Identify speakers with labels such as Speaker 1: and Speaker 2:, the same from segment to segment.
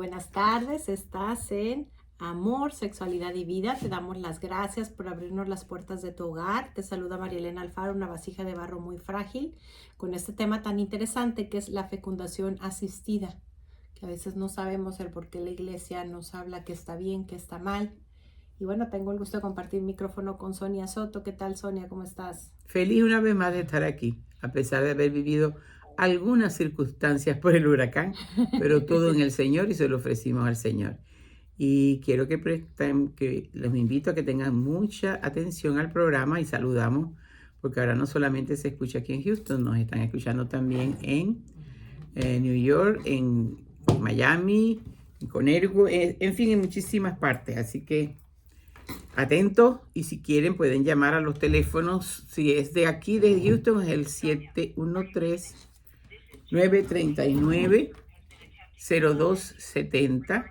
Speaker 1: Buenas tardes, estás en Amor, Sexualidad y Vida. Te damos las gracias por abrirnos las puertas de tu hogar. Te saluda María Elena Alfaro, una vasija de barro muy frágil, con este tema tan interesante que es la fecundación asistida, que a veces no sabemos el por qué la iglesia nos habla que está bien, que está mal. Y bueno, tengo el gusto de compartir micrófono con Sonia Soto. ¿Qué tal, Sonia? ¿Cómo estás?
Speaker 2: Feliz una vez más de estar aquí, a pesar de haber vivido algunas circunstancias por el huracán, pero todo en el Señor y se lo ofrecimos al Señor. Y quiero que los invito a que tengan mucha atención al programa y saludamos, porque ahora no solamente se escucha aquí en Houston, nos están escuchando también en New York, en Miami, en Connecticut, en fin, en muchísimas partes. Así que atentos, y si quieren pueden llamar a los teléfonos. Si es de aquí de Houston es el 713-939-0270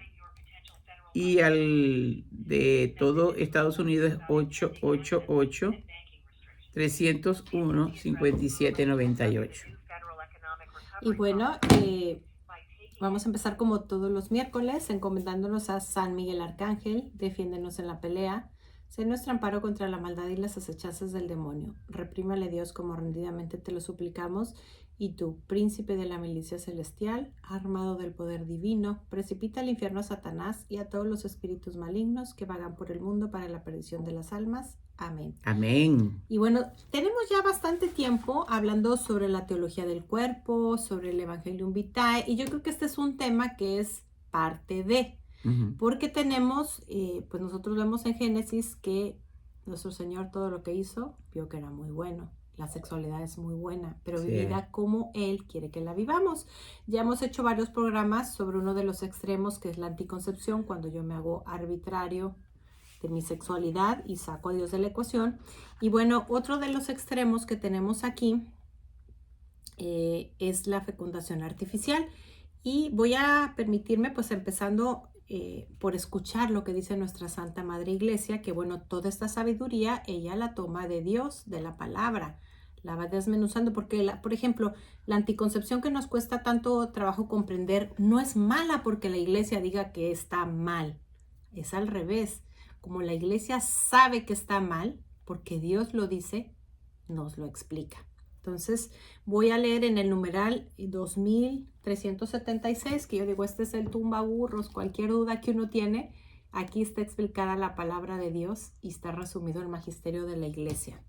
Speaker 2: y al de todo Estados Unidos es 888-301-5798.
Speaker 1: Y bueno, vamos a empezar como todos los miércoles, encomendándonos a San Miguel Arcángel. Defiéndenos en la pelea. Sé nuestro amparo contra la maldad y las acechanzas del demonio. Reprímale, Dios, como rendidamente te lo suplicamos. Y tú, príncipe de la milicia celestial, armado del poder divino, precipita al infierno a Satanás y a todos los espíritus malignos que vagan por el mundo para la perdición de las almas. Amén.
Speaker 2: Amén.
Speaker 1: Y bueno, tenemos ya bastante tiempo hablando sobre la teología del cuerpo, sobre el Evangelium Vitae, y yo creo que este es un tema que es parte de, porque tenemos, pues nosotros vemos en Génesis que nuestro Señor todo lo que hizo, vio que era muy bueno. La sexualidad es muy buena, pero vivida como Él quiere que la vivamos. Ya hemos hecho varios programas sobre uno de los extremos, que es la anticoncepción, cuando yo me hago arbitrario de mi sexualidad y saco a Dios de la ecuación. Y bueno, otro de los extremos que tenemos aquí es la fecundación artificial. Y voy a permitirme, pues empezando por escuchar lo que dice nuestra Santa Madre Iglesia, que bueno, toda esta sabiduría ella la toma de Dios, de la palabra, la va desmenuzando, porque por ejemplo, la anticoncepción que nos cuesta tanto trabajo comprender no es mala porque la iglesia diga que está mal, es al revés. Como la iglesia sabe que está mal, porque Dios lo dice, nos lo explica. Entonces voy a leer en el numeral 2376, que yo digo, este es el tumbaburros, cualquier duda que uno tiene, aquí está explicada la palabra de Dios y está resumido el magisterio de la iglesia.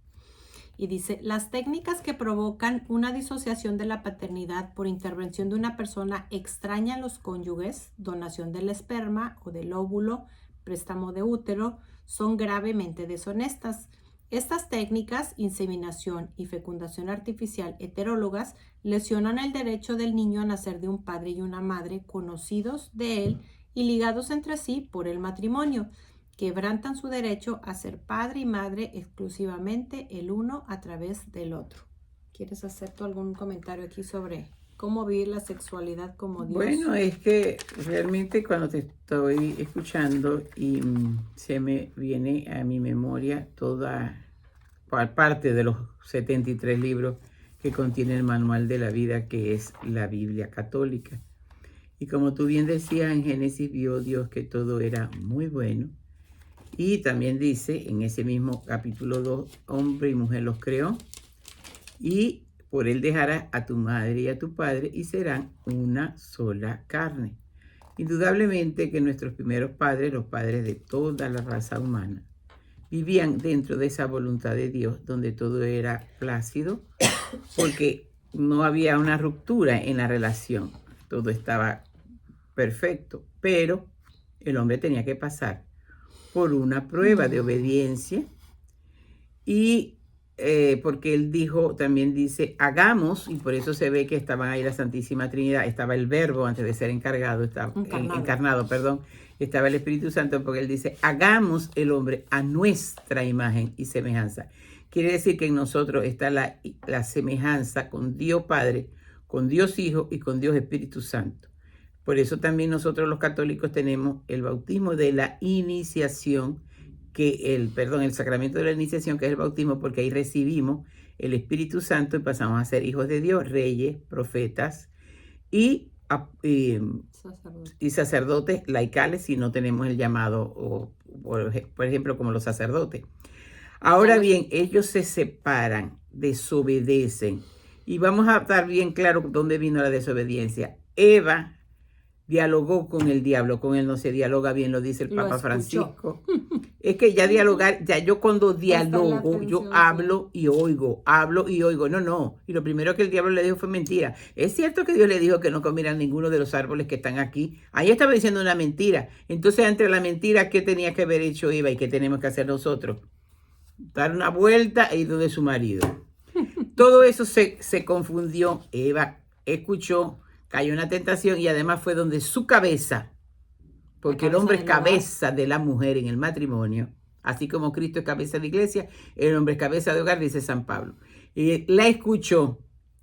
Speaker 1: Y dice, las técnicas que provocan una disociación de la paternidad por intervención de una persona extraña a los cónyuges, donación del esperma o del óvulo, préstamo de útero, son gravemente deshonestas. Estas técnicas, inseminación y fecundación artificial heterólogas, lesionan el derecho del niño a nacer de un padre y una madre conocidos de él y ligados entre sí por el matrimonio. Quebrantan su derecho a ser padre y madre exclusivamente el uno a través del otro. ¿Quieres hacer tú algún comentario aquí sobre cómo vivir la sexualidad como Dios?
Speaker 2: Bueno, es que realmente cuando te estoy escuchando y se me viene a mi memoria toda parte de los 73 libros que contiene el Manual de la Vida, que es la Biblia católica. Y como tú bien decías, en Génesis vio Dios que todo era muy bueno. Y también dice en ese mismo capítulo 2, hombre y mujer los creó. Y por él dejarás a tu madre y a tu padre y serán una sola carne. Indudablemente que nuestros primeros padres, los padres de toda la raza humana, vivían dentro de esa voluntad de Dios donde todo era plácido, porque no había una ruptura en la relación, todo estaba perfecto, pero el hombre tenía que pasar por una prueba de obediencia y porque él dijo, también dice, hagamos, y por eso se ve que estaban ahí la Santísima Trinidad, estaba el Verbo antes de ser encarnado, estaba el Espíritu Santo, porque él dice, hagamos el hombre a nuestra imagen y semejanza. Quiere decir que en nosotros está la semejanza con Dios Padre, con Dios Hijo y con Dios Espíritu Santo. Por eso también nosotros los católicos tenemos el bautismo de la iniciación, el sacramento de la iniciación, que es el bautismo, porque ahí recibimos el Espíritu Santo y pasamos a ser hijos de Dios, reyes, profetas, y y sacerdotes laicales si no tenemos el llamado, o, por ejemplo, como los sacerdotes. Ahora bien, ellos se separan, desobedecen. Y vamos a estar bien claro dónde vino la desobediencia. Eva dialogó con el diablo, con él no se dialoga bien, lo dice el Papa Francisco. Es que ya dialogar, ya yo cuando dialogo, yo hablo y oigo, hablo y oigo. No. Y lo primero que el diablo le dijo fue mentira. Es cierto que Dios le dijo que no comieran ninguno de los árboles que están aquí. Ahí estaba diciendo una mentira. Entonces, entre la mentira, ¿qué tenía que haber hecho Eva y qué tenemos que hacer nosotros? Dar una vuelta e ir donde su marido. Todo eso se confundió. Eva escuchó, cayó en una tentación y además fue donde su cabeza, porque el hombre es cabeza de la mujer en el matrimonio, así como Cristo es cabeza de la iglesia, el hombre es cabeza de hogar, dice San Pablo. Y la escuchó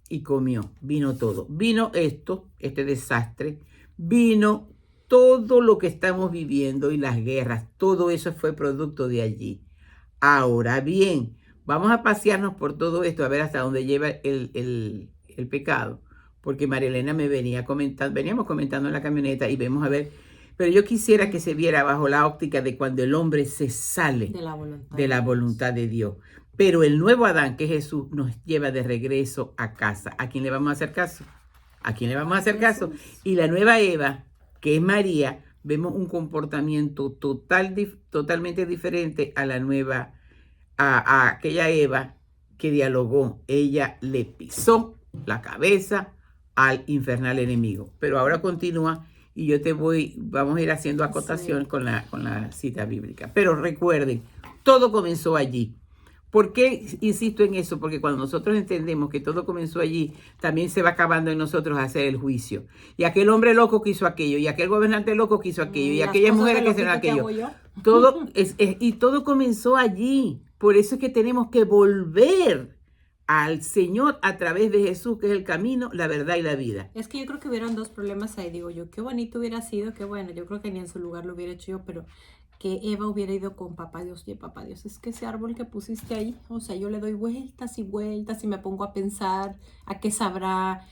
Speaker 2: y comió. Vino todo. Vino este desastre. Vino todo lo que estamos viviendo y las guerras. Todo eso fue producto de allí. Ahora bien, vamos a pasearnos por todo esto, a ver hasta dónde lleva el pecado. Porque María Elena me veníamos comentando en la camioneta y vemos a ver, pero yo quisiera que se viera bajo la óptica de cuando el hombre se sale de la voluntad de Dios. Pero el nuevo Adán, que es Jesús, nos lleva de regreso a casa. ¿A quién le vamos a hacer caso? ¿A quién le vamos a hacer caso? Y la nueva Eva, que es María, vemos un comportamiento totalmente diferente a la nueva, a aquella Eva que dialogó. Ella le pisó la cabeza al infernal enemigo. Pero ahora continúa y vamos a ir haciendo acotación con la cita bíblica. Pero recuerden, todo comenzó allí. ¿Por qué insisto en eso? Porque cuando nosotros entendemos que todo comenzó allí, también se va acabando en nosotros hacer el juicio. Y aquel hombre loco que hizo aquello, y aquel gobernante loco que hizo aquello, y aquellas mujeres que hicieron aquello. Y todo comenzó allí. Por eso es que tenemos que volver al Señor a través de Jesús, que es el camino, la verdad y la vida.
Speaker 1: Es que yo creo que hubieron dos problemas ahí. Digo yo, qué bonito hubiera sido, qué bueno. Yo creo que ni en su lugar lo hubiera hecho yo, pero que Eva hubiera ido con papá Dios. Oye, papá Dios, es que ese árbol que pusiste ahí, o sea, yo le doy vueltas y vueltas y me pongo a pensar a qué sabrá.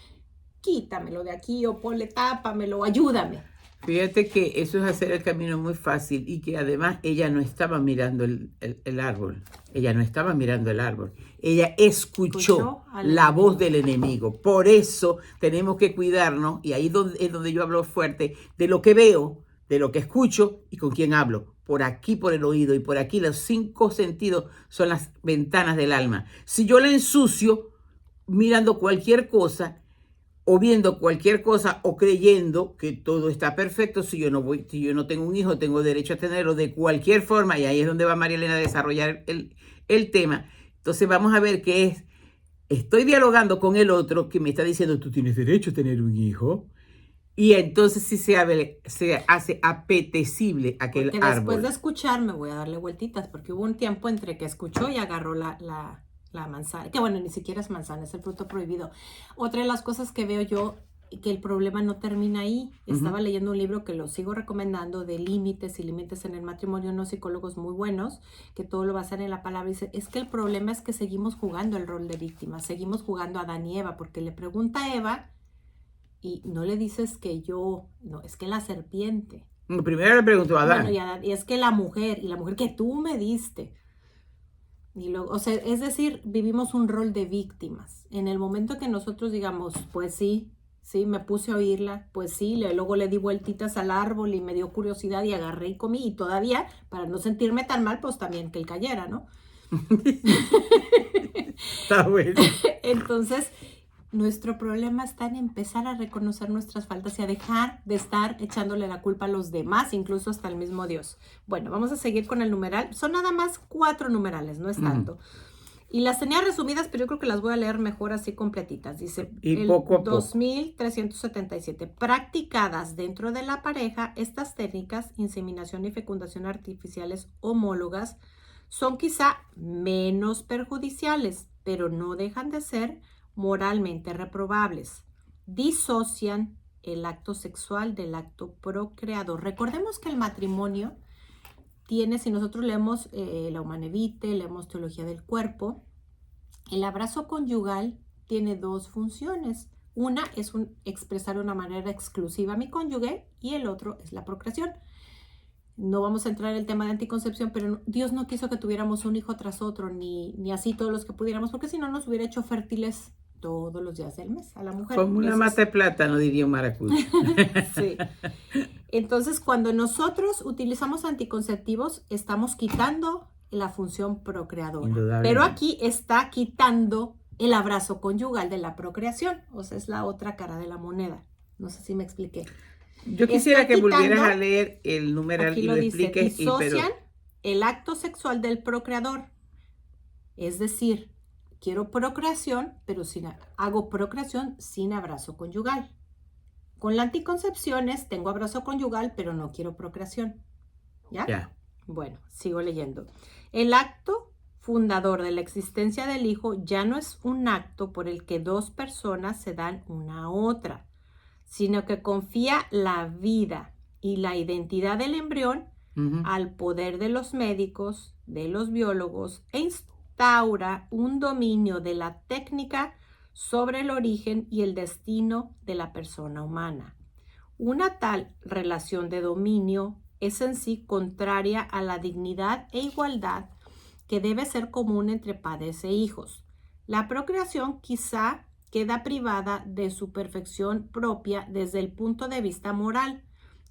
Speaker 1: Quítamelo de aquí o ponle, tápamelo, ayúdame.
Speaker 2: Fíjate que eso es hacer el camino muy fácil y que además ella no estaba mirando el árbol. Ella no estaba mirando el árbol. Ella escuchó la voz del enemigo. Por eso tenemos que cuidarnos, y ahí es donde yo hablo fuerte, de lo que veo, de lo que escucho y con quién hablo. Por aquí, por el oído, y por aquí los 5 sentidos son las ventanas del alma. Si yo la ensucio mirando cualquier cosa, o viendo cualquier cosa, o creyendo que todo está perfecto, si yo no tengo un hijo, tengo derecho a tenerlo de cualquier forma, y ahí es donde va María Elena a desarrollar el tema. Entonces vamos a ver qué estoy dialogando con el otro que me está diciendo, tú tienes derecho a tener un hijo, y entonces sí se hace apetecible aquel
Speaker 1: porque
Speaker 2: árbol.
Speaker 1: Después de escuchar me voy a darle vueltitas, porque hubo un tiempo entre que escuchó y agarró la manzana, que bueno, ni siquiera es manzana, es el fruto prohibido. Otra de las cosas que veo yo, que el problema no termina ahí. Estaba leyendo un libro que lo sigo recomendando, de límites y límites en el matrimonio, unos psicólogos muy buenos, que todo lo basan en la palabra. Dice, es que el problema es que seguimos jugando el rol de víctima, seguimos jugando a Adán y Eva, porque le pregunta a Eva y no le dices que no, es que la serpiente.
Speaker 2: Primero le preguntó a Adán.
Speaker 1: Bueno, y es que la mujer que tú me diste. Y luego, o sea, es decir, vivimos un rol de víctimas. En el momento que nosotros digamos, pues sí, me puse a oírla, pues sí, luego le di vueltitas al árbol y me dio curiosidad y agarré y comí, y todavía, para no sentirme tan mal, pues también que él cayera, ¿no?
Speaker 2: Está bueno.
Speaker 1: Entonces, nuestro problema está en empezar a reconocer nuestras faltas y a dejar de estar echándole la culpa a los demás, incluso hasta el mismo Dios. Bueno, vamos a seguir con el numeral. Son nada más 4 numerales, no es tanto. Y las tenía resumidas, pero yo creo que las voy a leer mejor así completitas. Dice,
Speaker 2: y poco a poco.
Speaker 1: 2377. Practicadas dentro de la pareja, estas técnicas, inseminación y fecundación artificiales homólogas, son quizá menos perjudiciales, pero no dejan de ser moralmente reprobables. Disocian el acto sexual del acto procreador. Recordemos que el matrimonio tiene, si nosotros leemos la Humanae Vitae, leemos Teología del Cuerpo, el abrazo conyugal tiene 2 funciones. Una es expresar de una manera exclusiva a mi cónyuge y el otro es la procreación. No vamos a entrar en el tema de anticoncepción, pero Dios no quiso que tuviéramos un hijo tras otro, ni así todos los que pudiéramos, porque si no nos hubiera hecho fértiles todos los días del mes a la mujer.
Speaker 2: Como una mata de plátano, diría un maracucho.
Speaker 1: Sí. Entonces, cuando nosotros utilizamos anticonceptivos, estamos quitando la función procreadora. Pero aquí está quitando el abrazo conyugal de la procreación. O sea, es la otra cara de la moneda. No sé si me expliqué.
Speaker 2: Yo quisiera que volvieras a leer el numeral y lo expliques.
Speaker 1: Disocian el acto sexual del procreador. Es decir, quiero procreación, pero hago procreación sin abrazo conyugal. Con la anticoncepción tengo abrazo conyugal, pero no quiero procreación. ¿Ya?
Speaker 2: Ya.
Speaker 1: Bueno, sigo leyendo. El acto fundador de la existencia del hijo ya no es un acto por el que dos personas se dan una a otra, sino que confía la vida y la identidad del embrión al poder de los médicos, de los biólogos, e instaura un dominio de la técnica sobre el origen y el destino de la persona humana. Una tal relación de dominio es en sí contraria a la dignidad e igualdad que debe ser común entre padres e hijos. La procreación quizá queda privada de su perfección propia desde el punto de vista moral,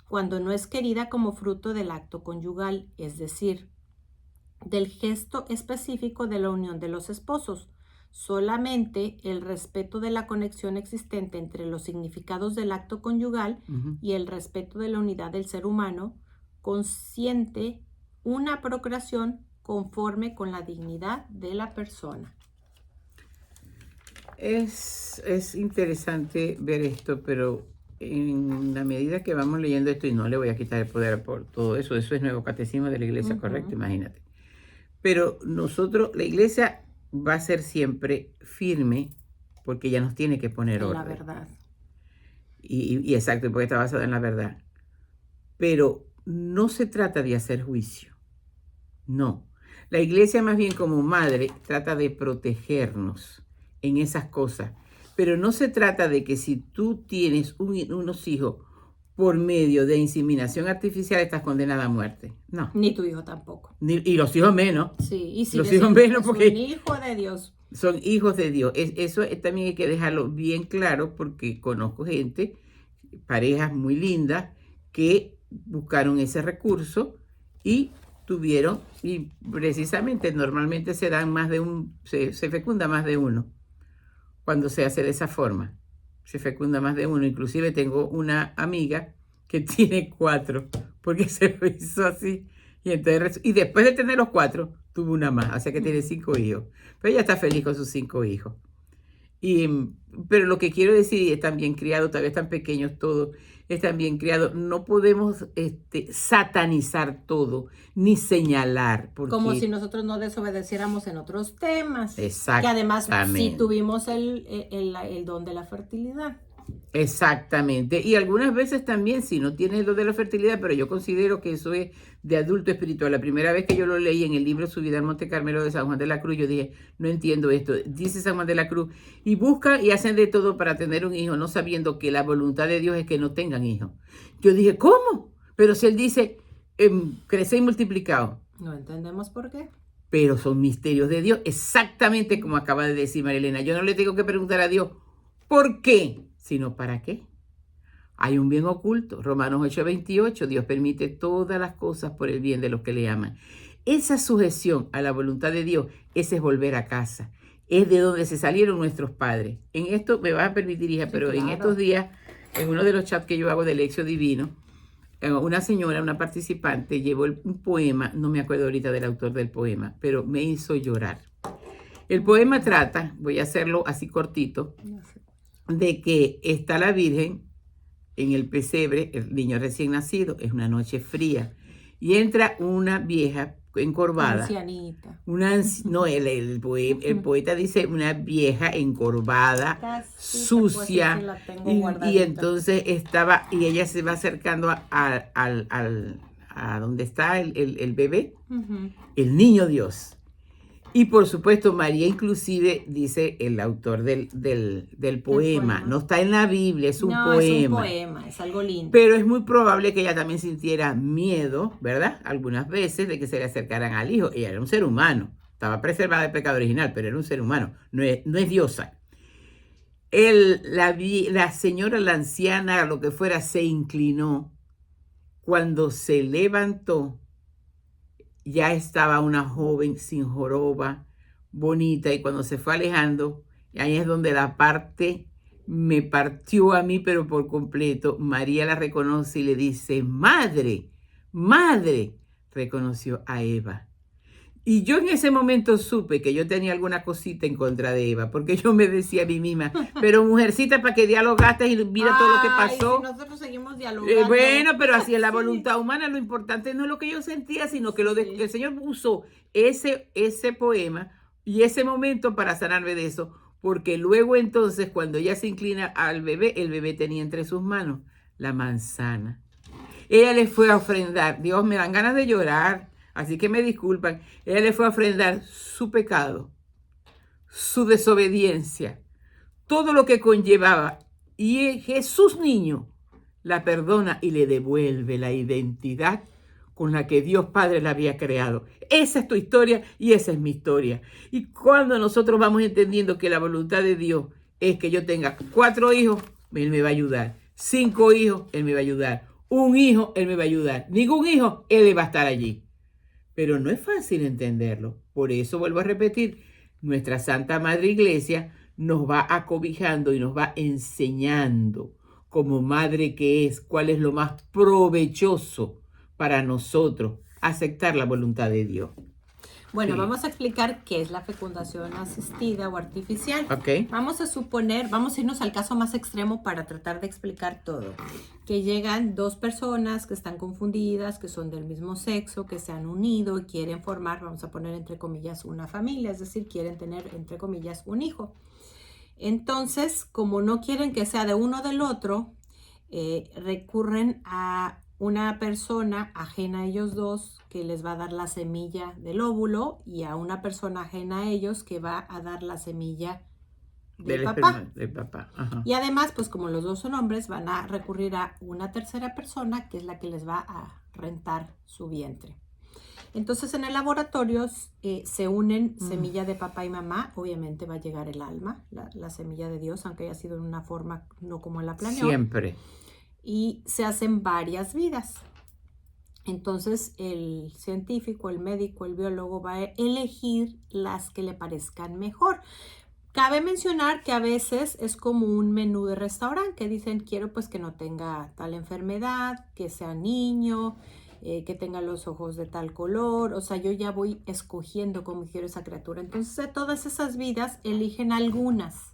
Speaker 1: cuando no es querida como fruto del acto conyugal, es decir, del gesto específico de la unión de los esposos. Solamente el respeto de la conexión existente entre los significados del acto conyugal y el respeto de la unidad del ser humano consiente una procreación conforme con la dignidad de la persona.
Speaker 2: Es interesante ver esto, pero en la medida que vamos leyendo esto, y no le voy a quitar el poder por todo eso es Nuevo Catecismo de la Iglesia, correcto, imagínate. Pero nosotros, la Iglesia va a ser siempre firme porque ya nos tiene que poner orden.
Speaker 1: La verdad.
Speaker 2: Y exacto, porque está basada en la verdad. Pero no se trata de hacer juicio. No. La Iglesia más bien como madre trata de protegernos en esas cosas. Pero no se trata de que si tú tienes unos hijos por medio de inseminación artificial estás condenada a muerte. No.
Speaker 1: Ni tu hijo tampoco.
Speaker 2: Y los hijos menos.
Speaker 1: Sí, y si
Speaker 2: los hijos menos porque
Speaker 1: son hijos de Dios.
Speaker 2: Son hijos de Dios. Eso también hay que dejarlo bien claro porque conozco gente, parejas muy lindas, que buscaron ese recurso y tuvieron, y precisamente normalmente se dan más de se fecunda más de uno cuando se hace de esa forma. Se fecunda más de uno. Inclusive tengo una amiga que tiene 4 porque se lo hizo así. Y después de tener los 4, tuvo una más. O sea que tiene 5 hijos. Pero ella está feliz con sus 5 hijos. Pero lo que quiero decir, están bien criados, todavía están pequeños todos, están bien criados. No podemos satanizar todo, ni señalar.
Speaker 1: Como si nosotros no desobedeciéramos en otros temas.
Speaker 2: Exactamente.
Speaker 1: Que además sí tuvimos el don de la fertilidad.
Speaker 2: Exactamente. Y algunas veces también, si no tienes lo de la fertilidad, pero yo considero que eso es de adulto espiritual. La primera vez que yo lo leí en el libro Su vida al Monte Carmelo de San Juan de la Cruz, yo dije, no entiendo esto. Dice San Juan de la Cruz, y buscan y hacen de todo para tener un hijo, no sabiendo que la voluntad de Dios es que no tengan hijos. Yo dije, ¿cómo? Pero si él dice, crece y multiplicado.
Speaker 1: No entendemos por qué.
Speaker 2: Pero son misterios de Dios, exactamente como acaba de decir Marilena. Yo no le tengo que preguntar a Dios, ¿por qué? Sino ¿para qué? Hay un bien oculto. Romanos 8:28, Dios permite todas las cosas por el bien de los que le aman. Esa sujeción a la voluntad de Dios, ese es volver a casa. Es de donde se salieron nuestros padres. En esto me vas a permitir, hija, sí, pero claro. En estos días, en uno de los chats que yo hago de Lección Divino, una señora, una participante, llevó un poema, no me acuerdo ahorita del autor del poema, pero me hizo llorar. El poema trata, voy a hacerlo así cortito, de que está la Virgen en el pesebre, el niño recién nacido, es una noche fría, y entra una vieja encorvada.
Speaker 1: Ancianita.
Speaker 2: El poeta dice una vieja encorvada, sucia, y entonces y ella se va acercando a donde está el bebé, el niño Dios. Y por supuesto, María inclusive, dice el autor del poema,
Speaker 1: poema.
Speaker 2: no está en la Biblia, es un
Speaker 1: No,
Speaker 2: poema.
Speaker 1: es un poema, es algo lindo.
Speaker 2: Pero es muy probable que ella también sintiera miedo, ¿verdad? Algunas veces de que se le acercaran al hijo. Ella era un ser humano, estaba preservada del pecado original, pero era un ser humano, no es diosa. La señora, la anciana, lo que fuera, se inclinó. Cuando se levantó, ya estaba una joven sin joroba, bonita, y cuando se fue alejando, ahí es donde la parte me partió a mí, pero por completo. María la reconoce y le dice, madre, madre, reconoció a Eva. Y yo en ese momento supe que yo tenía alguna cosita en contra de Eva, porque yo me decía a mí misma, pero mujercita, ¿para qué dialogaste y mira todo lo que pasó?
Speaker 1: Si nosotros seguimos dialogando.
Speaker 2: Bueno, pero así es la voluntad humana. Lo importante no es lo que yo sentía, sino que el Señor usó ese poema y ese momento para sanarme de eso. Porque luego entonces, cuando ella se inclina al bebé, el bebé tenía entre sus manos la manzana. Ella le fue a ofrendar. Dios, me dan ganas de llorar, así que me disculpan. Ella le fue a ofrendar su pecado, su desobediencia, todo lo que conllevaba. Y Jesús niño la perdona y le devuelve la identidad con la que Dios Padre la había creado. Esa es tu historia y esa es mi historia. Y cuando nosotros vamos entendiendo que la voluntad de Dios es que yo tenga 4 hijos, Él me va a ayudar. 5 hijos, Él me va a ayudar. 1 hijo, Él me va a ayudar. Ningún hijo, Él va a estar allí. Pero no es fácil entenderlo. Por eso vuelvo a repetir, nuestra Santa Madre Iglesia nos va acobijando y nos va enseñando como madre que es, cuál es lo más provechoso para nosotros, aceptar la voluntad de Dios.
Speaker 1: Bueno, vamos a explicar qué es la fecundación asistida o artificial.
Speaker 2: Okay.
Speaker 1: Vamos a irnos al caso más extremo para tratar de explicar todo. Que llegan 2 personas que están confundidas, que son del mismo sexo, que se han unido y quieren formar, vamos a poner entre comillas, una familia, es decir, quieren tener entre comillas un hijo. Entonces, como no quieren que sea de uno o del otro, recurren a una persona ajena a ellos dos que les va a dar la semilla del óvulo y a una persona ajena a ellos que va a dar la semilla del papá.
Speaker 2: Ajá.
Speaker 1: Y además, pues como los dos son hombres, van a recurrir a una tercera persona que es la que les va a rentar su vientre. Entonces en el laboratorio se unen semilla de papá y mamá. Obviamente va a llegar el alma, la semilla de Dios, aunque haya sido en una forma no como él la planeó.
Speaker 2: Siempre.
Speaker 1: Y se hacen varias vidas. Entonces el científico, el médico, el biólogo va a elegir las que le parezcan mejor. Cabe mencionar que a veces es como un menú de restaurante que dicen quiero pues que no tenga tal enfermedad, que sea niño, que tenga los ojos de tal color. O sea, yo ya voy escogiendo cómo quiero esa criatura. Entonces de todas esas vidas eligen algunas.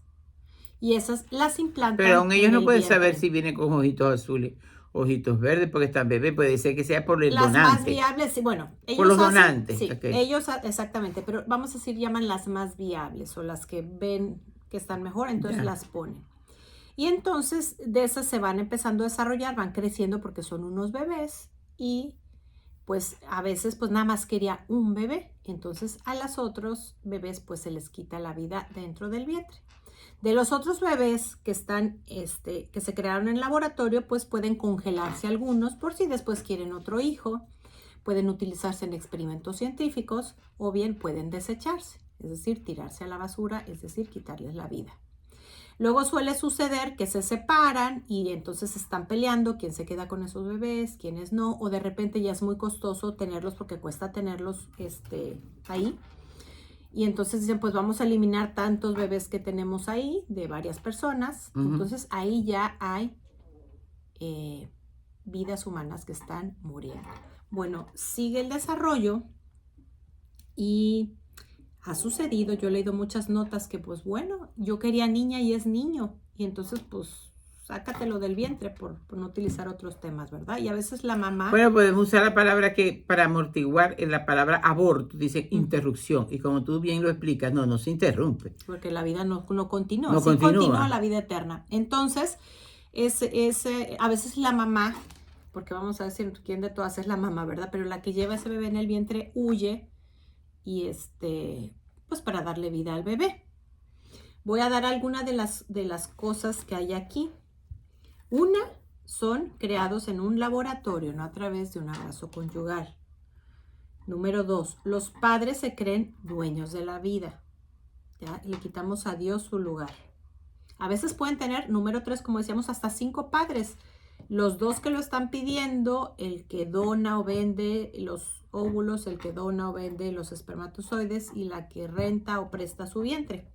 Speaker 1: Y esas las implantan.
Speaker 2: Pero aún ellos no pueden saber si viene con ojitos azules, ojitos verdes, porque están bebés. Puede ser que sea por el donante.
Speaker 1: Las más viables, sí, bueno. Ellos
Speaker 2: por los donantes.
Speaker 1: Sí,
Speaker 2: Okay.
Speaker 1: ellos, exactamente. Pero vamos a decir, llaman las más viables o las que ven que están mejor, entonces las ponen. Y entonces de esas se van empezando a desarrollar, van creciendo porque son unos bebés y pues a veces pues nada más quería un bebé. Entonces a los otros bebés pues se les quita la vida dentro del vientre. De los otros bebés que están, que se crearon en laboratorio, pues pueden congelarse algunos por si después quieren otro hijo, pueden utilizarse en experimentos científicos o bien pueden desecharse, es decir, tirarse a la basura, es decir, quitarles la vida. Luego suele suceder que se separan y entonces están peleando quién se queda con esos bebés, quiénes no, o de repente ya es muy costoso tenerlos porque cuesta tenerlos ahí. Y entonces dicen, pues vamos a eliminar tantos bebés que tenemos ahí, de varias personas. Entonces ahí ya hay vidas humanas que están muriendo. Bueno, sigue el desarrollo y ha sucedido, yo he leído muchas notas que pues bueno, yo quería niña y es niño. Y entonces pues sácatelo del vientre por no utilizar otros temas, ¿verdad? Y a veces la mamá...
Speaker 2: Bueno, podemos usar la palabra que para amortiguar en la palabra aborto, dice interrupción. Y como tú bien lo explicas, no se interrumpe.
Speaker 1: Porque la vida no continúa.
Speaker 2: No continúa
Speaker 1: la vida eterna. Entonces, a veces la mamá, porque vamos a decir quién de todas es la mamá, ¿verdad? Pero la que lleva ese bebé en el vientre huye y pues para darle vida al bebé. Voy a dar algunas de las cosas que hay aquí. Una, son creados en un laboratorio, no a través de un abrazo conyugal. Número 2, los padres se creen dueños de la vida. ¿Ya? Le quitamos a Dios su lugar. A veces pueden tener, número 3, como decíamos, hasta 5 padres. Los 2 que lo están pidiendo, el que dona o vende los óvulos, el que dona o vende los espermatozoides y la que renta o presta su vientre.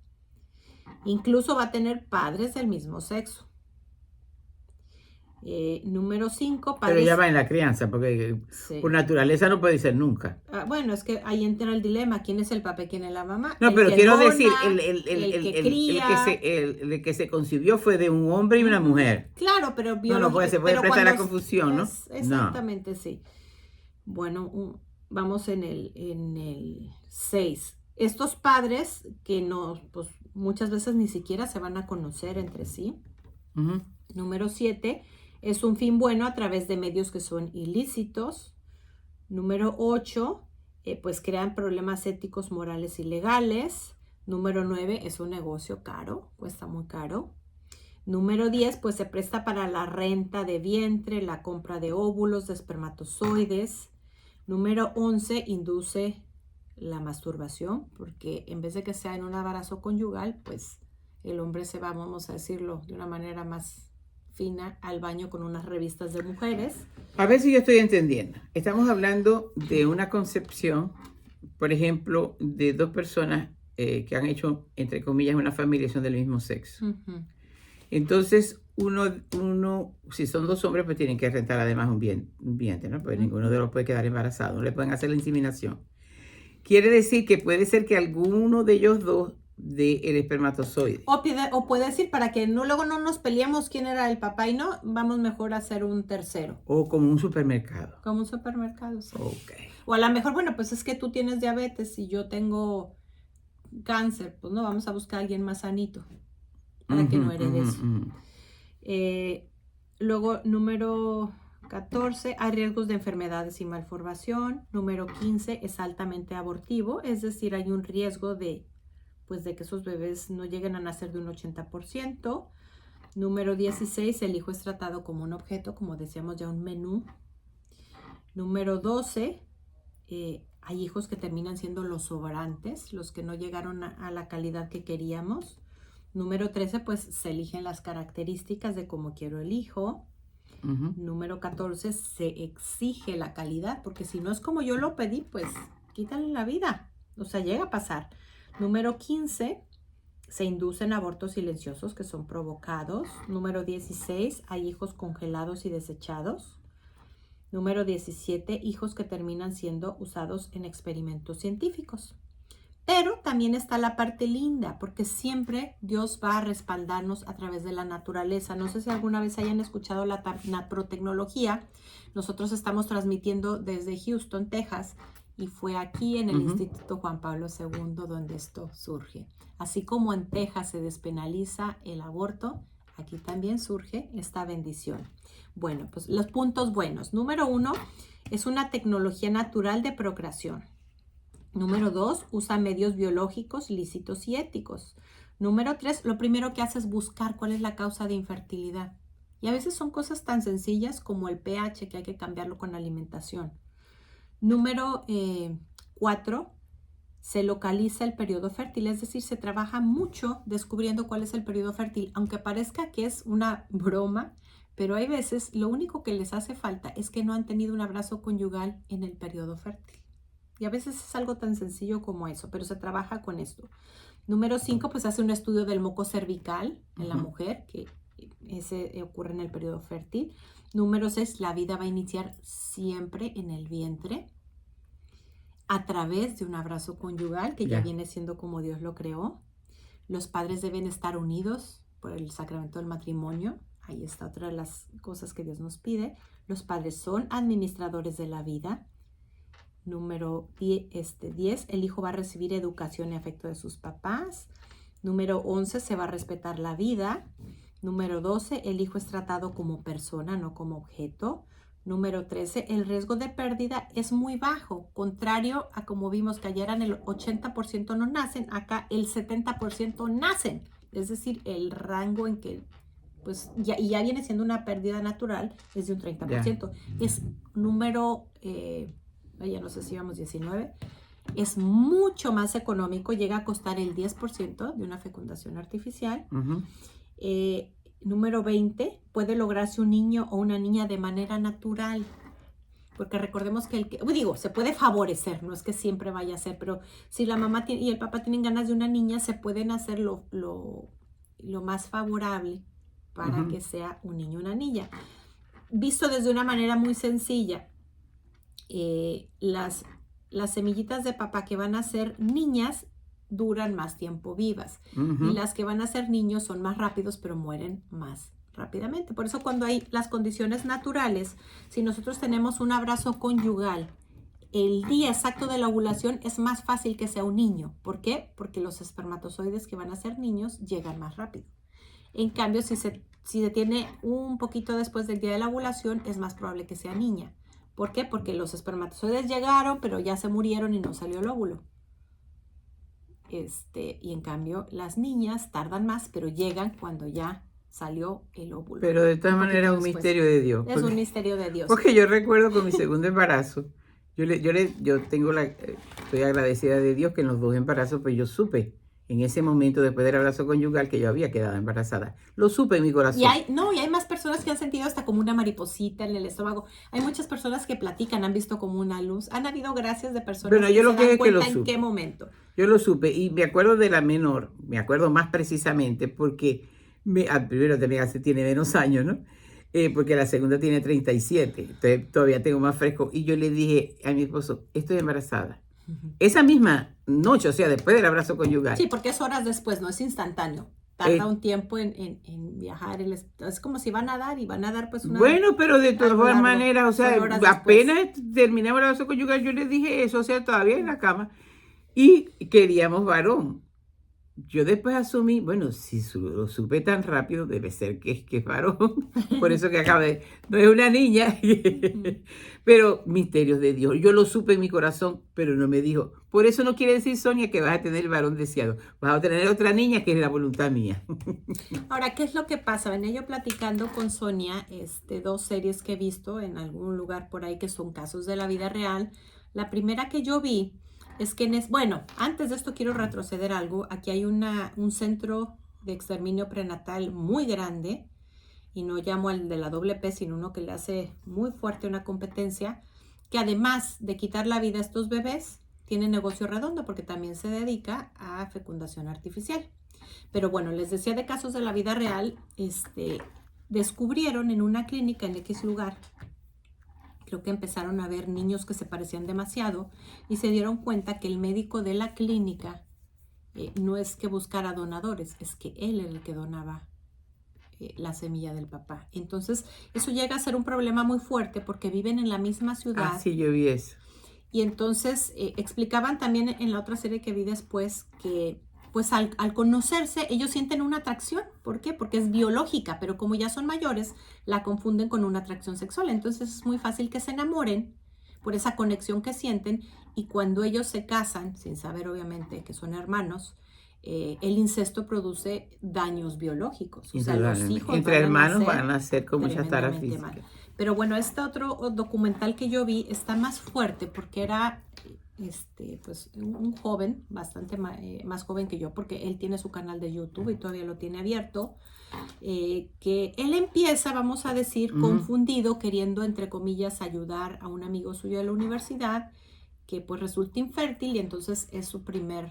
Speaker 1: Incluso va a tener padres del mismo sexo. Número 5,
Speaker 2: padres... Pero ya va en la crianza, porque sí, por naturaleza no puede ser nunca.
Speaker 1: Bueno, es que ahí entra el dilema, ¿quién es el papá y quién es la mamá?
Speaker 2: No, pero quiero decir,
Speaker 1: el
Speaker 2: que se concibió fue de un hombre y una mujer.
Speaker 1: Claro, pero
Speaker 2: se puede prestar la confusión, ¿no?
Speaker 1: Exactamente, no. Sí. Bueno, vamos en el 6. Estos padres que no, pues muchas veces ni siquiera se van a conocer entre sí. Número 7. Es un fin bueno a través de medios que son ilícitos. Número 8, pues crean problemas éticos, morales y legales. Número 9, es un negocio caro, cuesta muy caro. Número 10, pues se presta para la renta de vientre, la compra de óvulos, de espermatozoides. Número 11, induce la masturbación, porque en vez de que sea en un embarazo conyugal, pues el hombre se va, vamos a decirlo de una manera más fina, al baño con unas revistas de mujeres.
Speaker 2: A ver si yo estoy entendiendo. Estamos hablando de una concepción, por ejemplo, de 2 personas que han hecho, entre comillas, una familia y son del mismo sexo. Entonces, uno, si son 2 hombres, pues tienen que rentar además un vientre, ¿no? Porque ninguno de los puede quedar embarazado, no le pueden hacer la inseminación. Quiere decir que puede ser que alguno de ellos 2 del espermatozoide.
Speaker 1: O puede decir, para que luego no nos peleemos quién era el papá y no, vamos mejor a hacer un tercero.
Speaker 2: O como un supermercado.
Speaker 1: Como un supermercado, sí.
Speaker 2: Okay.
Speaker 1: O a lo mejor, bueno, pues es que tú tienes diabetes y yo tengo cáncer, pues no, vamos a buscar a alguien más sanito para que no heredes. Luego, número 14, hay riesgos de enfermedades y malformación. Número 15, es altamente abortivo, es decir, hay un riesgo de que esos bebés no lleguen a nacer de un 80%. Número 16, el hijo es tratado como un objeto, como decíamos ya, un menú. Número 12, hay hijos que terminan siendo los sobrantes, los que no llegaron a la calidad que queríamos. Número 13, pues se eligen las características de cómo quiero el hijo. Número 14, se exige la calidad, porque si no es como yo lo pedí, pues quítale la vida. O sea, llega a pasar. Número 15, se inducen abortos silenciosos que son provocados. Número 16, hay hijos congelados y desechados. Número 17, hijos que terminan siendo usados en experimentos científicos. Pero también está la parte linda, porque siempre Dios va a respaldarnos a través de la naturaleza. No sé si alguna vez hayan escuchado la naprotecnología. Nosotros estamos transmitiendo desde Houston, Texas, y fue aquí en el Instituto Juan Pablo II donde esto surge. Así como en Texas se despenaliza el aborto, aquí también surge esta bendición. Bueno, pues los puntos buenos. Número 1, es una tecnología natural de procreación. Número 2, usa medios biológicos lícitos y éticos. Número 3, lo primero que hace es buscar cuál es la causa de infertilidad. Y a veces son cosas tan sencillas como el pH, que hay que cambiarlo con la alimentación. Número 4, se localiza el periodo fértil, es decir, se trabaja mucho descubriendo cuál es el periodo fértil, aunque parezca que es una broma, pero hay veces lo único que les hace falta es que no han tenido un abrazo conyugal en el periodo fértil. Y a veces es algo tan sencillo como eso, pero se trabaja con esto. Número 5, pues hace un estudio del moco cervical en la mujer, que ese ocurre en el periodo fértil. Número 6, la vida va a iniciar siempre en el vientre a través de un abrazo conyugal, que ya viene siendo como Dios lo creó. Los padres deben estar unidos por el sacramento del matrimonio. Ahí está otra de las cosas que Dios nos pide. Los padres son administradores de la vida. Número 10, el hijo va a recibir educación y afecto de sus papás. Número 11, se va a respetar la vida. Número 12, el hijo es tratado como persona, no como objeto. Número 13, el riesgo de pérdida es muy bajo, contrario a como vimos que ayer en el 80% no nacen, acá el 70% nacen. Es decir, el rango en que pues ya viene siendo una pérdida natural es de un 30%. Es número, ya no sé si íbamos 19, es mucho más económico, llega a costar el 10% de una fecundación artificial. Número 20, puede lograrse un niño o una niña de manera natural. Porque recordemos que se puede favorecer, no es que siempre vaya a ser, pero si la mamá y el papá tienen ganas de una niña, se pueden hacer lo más favorable para que sea un niño o una niña. Visto desde una manera muy sencilla, las semillitas de papá que van a ser niñas duran más tiempo vivas y las que van a ser niños son más rápidos pero mueren más rápidamente. Por eso cuando hay las condiciones naturales, si nosotros tenemos un abrazo conyugal el día exacto de la ovulación, es más fácil que sea un niño. ¿Por qué? Porque los espermatozoides que van a ser niños llegan más rápido. En cambio, si se tiene un poquito después del día de la ovulación, es más probable que sea niña. ¿Por qué? Porque los espermatozoides llegaron, pero ya se murieron y no salió el óvulo. Y en cambio, las niñas tardan más, pero llegan cuando ya salió el óvulo.
Speaker 2: Pero de todas maneras es un misterio de Dios.
Speaker 1: Es un misterio de Dios.
Speaker 2: Porque yo recuerdo con mi segundo embarazo, estoy agradecida de Dios que en los 2 embarazos, pues yo supe en ese momento, después del abrazo conyugal, que yo había quedado embarazada. Lo supe en mi corazón.
Speaker 1: Y hay más personas que han sentido hasta como una mariposita en el estómago. Hay muchas personas que platican, han visto como una luz. Han habido gracias de personas
Speaker 2: que
Speaker 1: yo
Speaker 2: se dan cuenta
Speaker 1: en qué momento.
Speaker 2: Yo lo supe y me acuerdo de la menor, me acuerdo más precisamente porque al primero tiene menos años, ¿no? Porque la segunda tiene 37, entonces todavía tengo más fresco. Y yo le dije a mi esposo, estoy embarazada. Esa misma noche, o sea, después del abrazo conyugal.
Speaker 1: Sí, porque es horas después, no es instantáneo. Tarda un tiempo en viajar. Es como si va a nadar y va a nadar pues una...
Speaker 2: Bueno, pero de todas maneras, o sea, apenas terminamos el abrazo conyugal, yo le dije eso, o sea, todavía en la cama. Y queríamos varón. Yo después asumí, bueno, si lo supe tan rápido, debe ser que es varón. Por eso que no es una niña. Pero misterios de Dios. Yo lo supe en mi corazón, pero no me dijo. Por eso no quiere decir, Sonia, que vas a tener el varón deseado. Vas a tener otra niña que es la voluntad mía.
Speaker 1: Ahora, ¿qué es lo que pasa? Venía yo platicando con Sonia 2 series que he visto en algún lugar por ahí que son casos de la vida real. La primera que yo vi es que antes de esto quiero retroceder algo. Aquí hay un centro de exterminio prenatal muy grande, y no llamo al de la WP, sino uno que le hace muy fuerte una competencia, que además de quitar la vida a estos bebés, tiene negocio redondo porque también se dedica a fecundación artificial. Pero bueno, les decía de casos de la vida real, descubrieron en una clínica en X lugar, creo que empezaron a ver niños que se parecían demasiado y se dieron cuenta que el médico de la clínica no es que buscara donadores, es que él era el que donaba la semilla del papá. Entonces, eso llega a ser un problema muy fuerte porque viven en la misma ciudad.
Speaker 2: Ah, sí, yo vi eso.
Speaker 1: Y entonces explicaban también en la otra serie que vi después que pues al conocerse ellos sienten una atracción. ¿Por qué? Porque es biológica, pero como ya son mayores, la confunden con una atracción sexual. Entonces es muy fácil que se enamoren por esa conexión que sienten, y cuando ellos se casan, sin saber obviamente que son hermanos, el incesto produce daños biológicos. O sea, los hijos
Speaker 2: entre hermanos van a nacer con muchas taras físicas.
Speaker 1: Mal. Pero bueno, este otro documental que yo vi está más fuerte porque era pues un joven, bastante más joven que yo, porque él tiene su canal de YouTube y todavía lo tiene abierto, que él empieza, vamos a decir, confundido, queriendo, entre comillas, ayudar a un amigo suyo de la universidad que pues resulta infértil, y entonces es su primer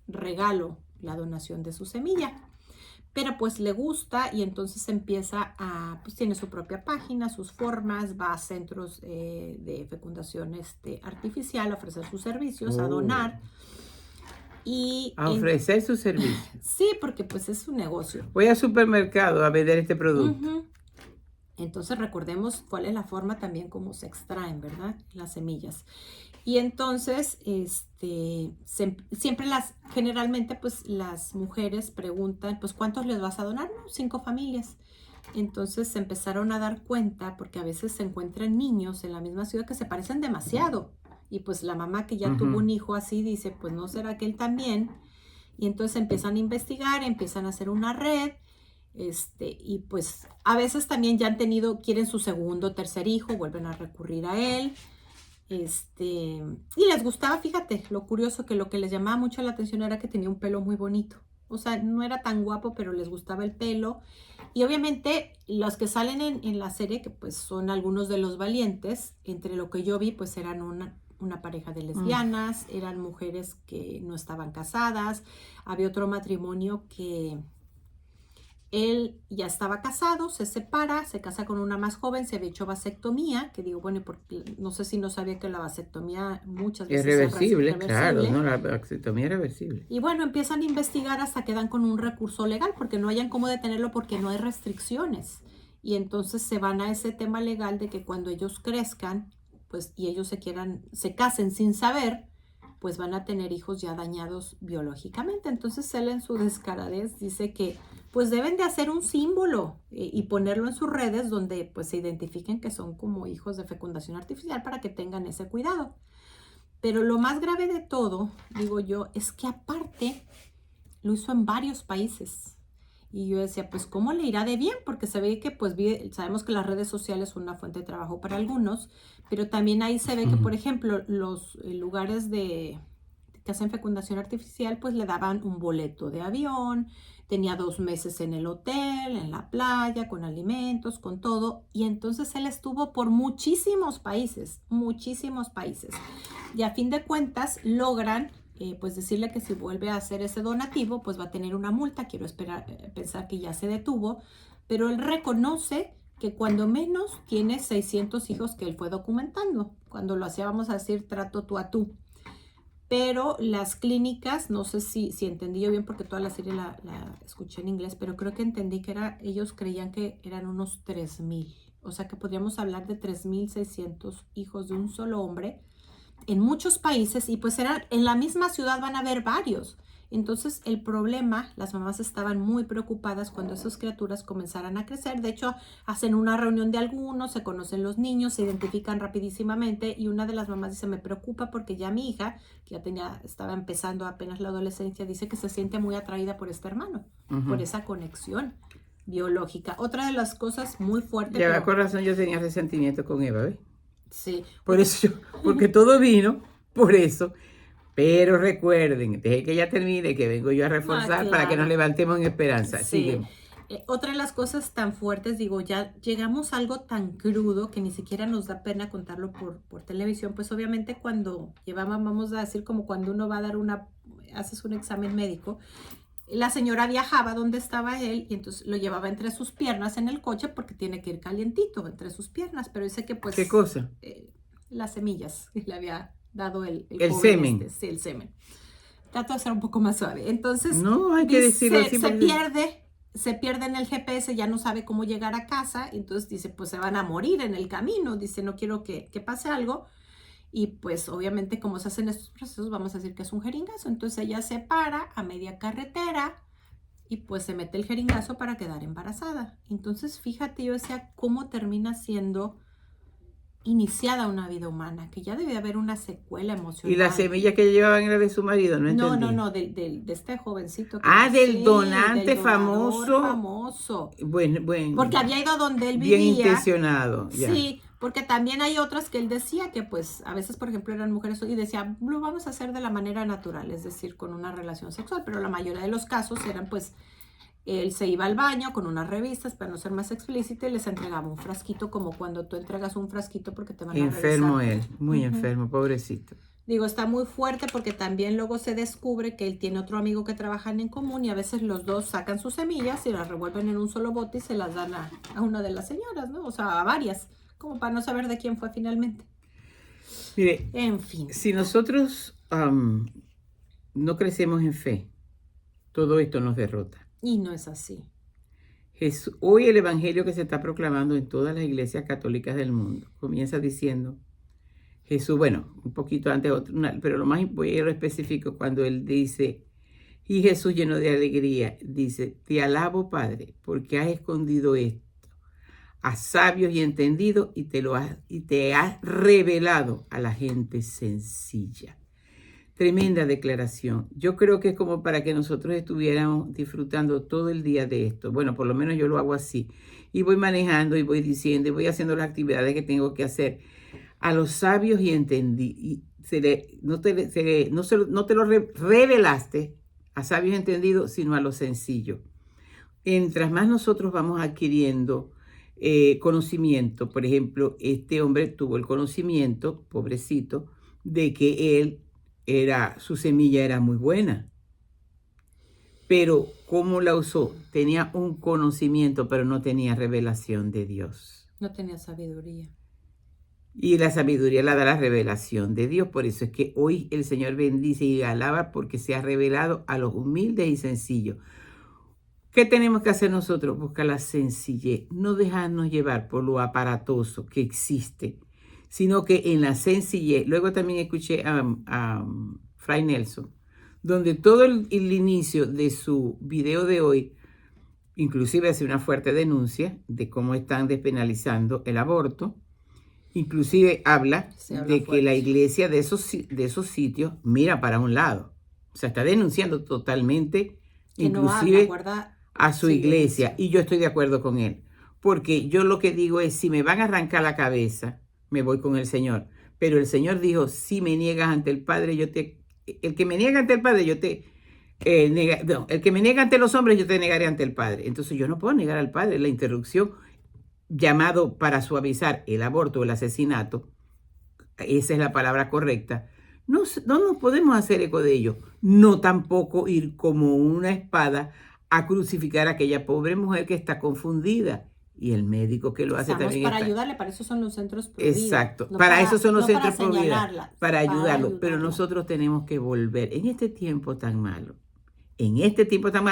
Speaker 1: regalo, la donación de su semilla. Pero pues le gusta y entonces empieza pues tiene su propia página, sus formas, va a centros de fecundación artificial a ofrecer sus servicios, a donar. Y
Speaker 2: a ofrecer sus servicios.
Speaker 1: Sí, porque pues es su negocio.
Speaker 2: Voy al supermercado a vender este producto.
Speaker 1: Entonces recordemos cuál es la forma también como se extraen, ¿verdad? Las semillas. Y entonces, generalmente, pues las mujeres preguntan, pues, ¿cuántos les vas a donar? No, 5 familias. Entonces se empezaron a dar cuenta, porque a veces se encuentran niños en la misma ciudad que se parecen demasiado. Y pues la mamá que ya tuvo un hijo así dice, pues no será que él también. Y entonces empiezan a investigar, empiezan a hacer una red. Y pues a veces también ya quieren su segundo o tercer hijo, vuelven a recurrir a él. Y les gustaba, fíjate, lo curioso que lo que les llamaba mucho la atención era que tenía un pelo muy bonito. O sea, no era tan guapo, pero les gustaba el pelo. Y obviamente los que salen en la serie, que pues son algunos de los valientes, entre lo que yo vi, pues eran una pareja de lesbianas, eran mujeres que no estaban casadas. Había otro matrimonio que él ya estaba casado, se separa, se casa con una más joven, se había hecho vasectomía, que digo, bueno, porque no sé si no sabía que la vasectomía muchas veces
Speaker 2: es reversible, claro, ¿no? La vasectomía es reversible.
Speaker 1: Y bueno, empiezan a investigar hasta que dan con un recurso legal, porque no hayan cómo detenerlo, porque no hay restricciones. Y entonces se van a ese tema legal de que cuando ellos crezcan, pues, y ellos se casen sin saber, pues van a tener hijos ya dañados biológicamente. Entonces él en su descaradez dice que pues deben de hacer un símbolo y ponerlo en sus redes donde pues se identifiquen que son como hijos de fecundación artificial para que tengan ese cuidado. Pero lo más grave de todo, digo yo, es que aparte lo hizo en varios países. Y yo decía, pues, ¿cómo le irá de bien? Porque se ve que, pues, sabemos que las redes sociales son una fuente de trabajo para algunos, pero también ahí se ve que, por ejemplo, los lugares que hacen fecundación artificial, pues, le daban un boleto de avión, tenía 2 meses en el hotel, en la playa, con alimentos, con todo. Y entonces él estuvo por muchísimos países. Y a fin de cuentas logran pues decirle que si vuelve a hacer ese donativo, pues va a tener una multa. Quiero pensar que ya se detuvo, pero él reconoce que cuando menos tiene 600 hijos que él fue documentando. Cuando lo hacía, vamos a decir, trato tú a tú. Pero las clínicas, no sé si entendí yo bien porque toda la serie la escuché en inglés, pero creo que entendí que ellos creían que eran unos 3,000. O sea que podríamos hablar de 3,600 hijos de un solo hombre en muchos países, y pues en la misma ciudad van a haber varios. Entonces el problema, las mamás estaban muy preocupadas cuando esas criaturas comenzaran a crecer. De hecho, hacen una reunión de algunos, se conocen los niños, se identifican rapidísimamente, y una de las mamás dice, me preocupa porque ya mi hija, que estaba empezando apenas la adolescencia, dice que se siente muy atraída por este hermano, por esa conexión biológica. Otra de las cosas muy fuertes.
Speaker 2: Ya, con razón yo tenía resentimiento con Eva, ¿ves?
Speaker 1: Sí.
Speaker 2: Porque todo vino por eso. Pero recuerden, deje que ella termine, que vengo yo a reforzar
Speaker 1: claro,
Speaker 2: para que nos levantemos en esperanza.
Speaker 1: Sí. Otra de las cosas tan fuertes, digo, ya llegamos a algo tan crudo que ni siquiera nos da pena contarlo por televisión. Pues obviamente cuando vamos a decir como cuando uno va a dar haces un examen médico, la señora viajaba donde estaba él y entonces lo llevaba entre sus piernas en el coche porque tiene que ir calientito entre sus piernas, pero dice que pues...
Speaker 2: ¿Qué cosa?
Speaker 1: Las semillas que le había dado el
Speaker 2: semen.
Speaker 1: Sí, el semen. Trato de ser un poco más suave. Entonces,
Speaker 2: no, hay que decirlo así,
Speaker 1: se pierde en el GPS, ya no sabe cómo llegar a casa, entonces dice, pues se van a morir en el camino, dice, no quiero que pase algo. Y pues obviamente como se hacen estos procesos, vamos a decir que es un jeringazo. Entonces ella se para a media carretera y pues se mete el jeringazo para quedar embarazada. Entonces fíjate, yo decía, cómo termina siendo iniciada una vida humana, que ya debe haber una secuela emocional.
Speaker 2: ¿Y la semilla que llevaban era de su marido? No entendí.
Speaker 1: No, de este jovencito.
Speaker 2: Del donante famoso. Bueno.
Speaker 1: Porque había ido donde él
Speaker 2: vivía. Bien intencionado.
Speaker 1: Sí, porque también hay otras que él decía que pues a veces, por ejemplo, eran mujeres y decía, lo vamos a hacer de la manera natural, es decir, con una relación sexual, pero la mayoría de los casos eran pues, él se iba al baño con unas revistas, para no ser más explícita, y les entregaba un frasquito, como cuando tú entregas un frasquito porque te van a revisar.
Speaker 2: Enfermo él, muy enfermo, pobrecito.
Speaker 1: Digo, está muy fuerte porque también luego se descubre que él tiene otro amigo que trabajan en común y a veces los dos sacan sus semillas y las revuelven en un solo bote y se las dan a una de las señoras, ¿no? O sea, a varias, como para no saber de quién fue finalmente.
Speaker 2: Mire,
Speaker 1: en fin.
Speaker 2: Si nosotros no crecemos en fe, todo esto nos derrota.
Speaker 1: Y no es así.
Speaker 2: Hoy el evangelio que se está proclamando en todas las iglesias católicas del mundo comienza diciendo, Jesús, bueno, un poquito antes, pero lo más voy a ir a lo específico cuando él dice, y Jesús lleno de alegría, dice, te alabo, Padre, porque has escondido esto a sabios y entendidos y te has revelado a la gente sencilla. Tremenda declaración. Yo creo que es como para que nosotros estuviéramos disfrutando todo el día de esto. Bueno, por lo menos yo lo hago así. Y voy manejando y voy diciendo y voy haciendo las actividades que tengo que hacer. A los sabios y entendidos. No te lo revelaste a sabios y entendidos, sino a los sencillos. Mientras más nosotros vamos adquiriendo conocimiento, por ejemplo, este hombre tuvo el conocimiento, pobrecito, de que su semilla era muy buena. Pero ¿cómo la usó? Tenía un conocimiento, pero no tenía revelación de Dios.
Speaker 1: No tenía sabiduría.
Speaker 2: Y la sabiduría la da la revelación de Dios. Por eso es que hoy el Señor bendice y alaba porque se ha revelado a los humildes y sencillos. ¿Qué tenemos que hacer nosotros? Buscar la sencillez, no dejarnos llevar por lo aparatoso que existe, sino que en la sencillez. Luego también escuché a Fray Nelson, donde todo el inicio de su video de hoy, inclusive hace una fuerte denuncia de cómo están despenalizando el aborto, inclusive habla de que la iglesia de esos sitios mira para un lado, o sea, está denunciando totalmente, que inclusive a su iglesia, y yo estoy de acuerdo con él, porque yo lo que digo es, si me van a arrancar la cabeza, me voy con el Señor, pero el Señor dijo, si me niegas ante el Padre, el que me niega ante el Padre, el que me niega ante los hombres, yo te negaré ante el Padre. Entonces yo no puedo negar al Padre. La interrupción, llamado para suavizar el aborto o el asesinato, esa es la palabra correcta, no nos podemos hacer eco de ello, no tampoco ir como una espada a crucificar a aquella pobre mujer que está confundida. Y el médico que lo hace también
Speaker 1: para ayudarle, para eso son los centros Provida.
Speaker 2: Exacto, para eso son los centros Provida, para ayudarlo. Pero nosotros tenemos que volver en este tiempo tan malo.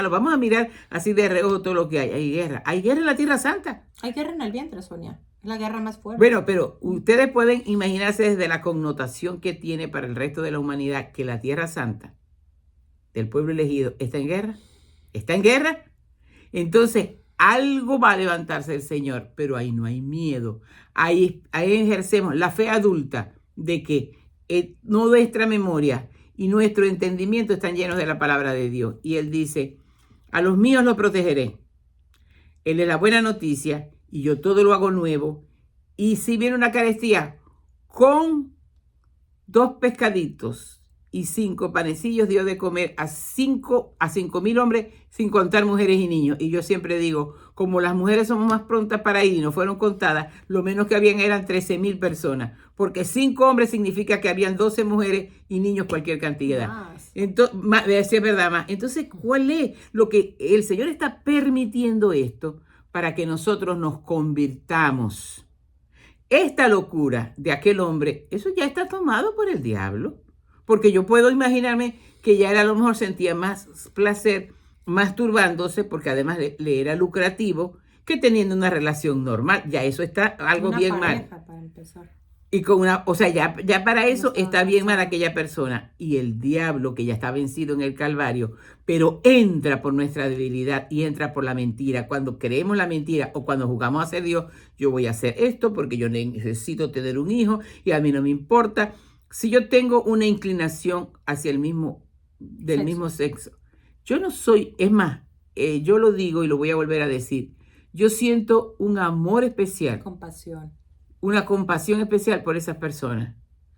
Speaker 2: Vamos a mirar así de reojo todo lo que hay. Hay guerra en la Tierra Santa.
Speaker 1: Hay guerra en el vientre, Sonia. Es la guerra más fuerte.
Speaker 2: Bueno, pero ustedes pueden imaginarse desde la connotación que tiene para el resto de la humanidad que la Tierra Santa del pueblo elegido está en guerra. ¿Está en guerra? Entonces, algo va a levantarse el Señor, pero ahí no hay miedo. Ahí ejercemos la fe adulta de que nuestra memoria y nuestro entendimiento están llenos de la palabra de Dios. Y Él dice, a los míos los protegeré. Él es la buena noticia y yo todo lo hago nuevo. Y si viene una carestía con 2 pescaditos y 5 panecillos dio de comer a 5.000 hombres, sin contar mujeres y niños. Y yo siempre digo, como las mujeres somos más prontas para ir y no fueron contadas, lo menos que habían eran 13.000 personas, porque 5 hombres significa que habían 12 mujeres y niños cualquier cantidad. Entonces, sí, es verdad, más. Entonces, ¿cuál es lo que el Señor está permitiendo esto? Para que nosotros nos convirtamos. Esta locura de aquel hombre, eso ya está tomado por el diablo. Porque yo puedo imaginarme que ya él a lo mejor sentía más placer masturbándose, porque además le era lucrativo, que teniendo una relación normal. Ya eso está algo bien mal.
Speaker 1: Para empezar.
Speaker 2: Y ya para eso está bien mal aquella persona. Y el diablo, que ya está vencido en el Calvario, pero entra por nuestra debilidad y entra por la mentira. Cuando creemos la mentira o cuando jugamos a ser Dios, yo voy a hacer esto porque yo necesito tener un hijo y a mí no me importa. Si yo tengo una inclinación hacia el mismo sexo, yo no soy, es más, yo lo digo y lo voy a volver a decir, yo siento un amor especial.
Speaker 1: Compasión.
Speaker 2: Una compasión especial por esas personas.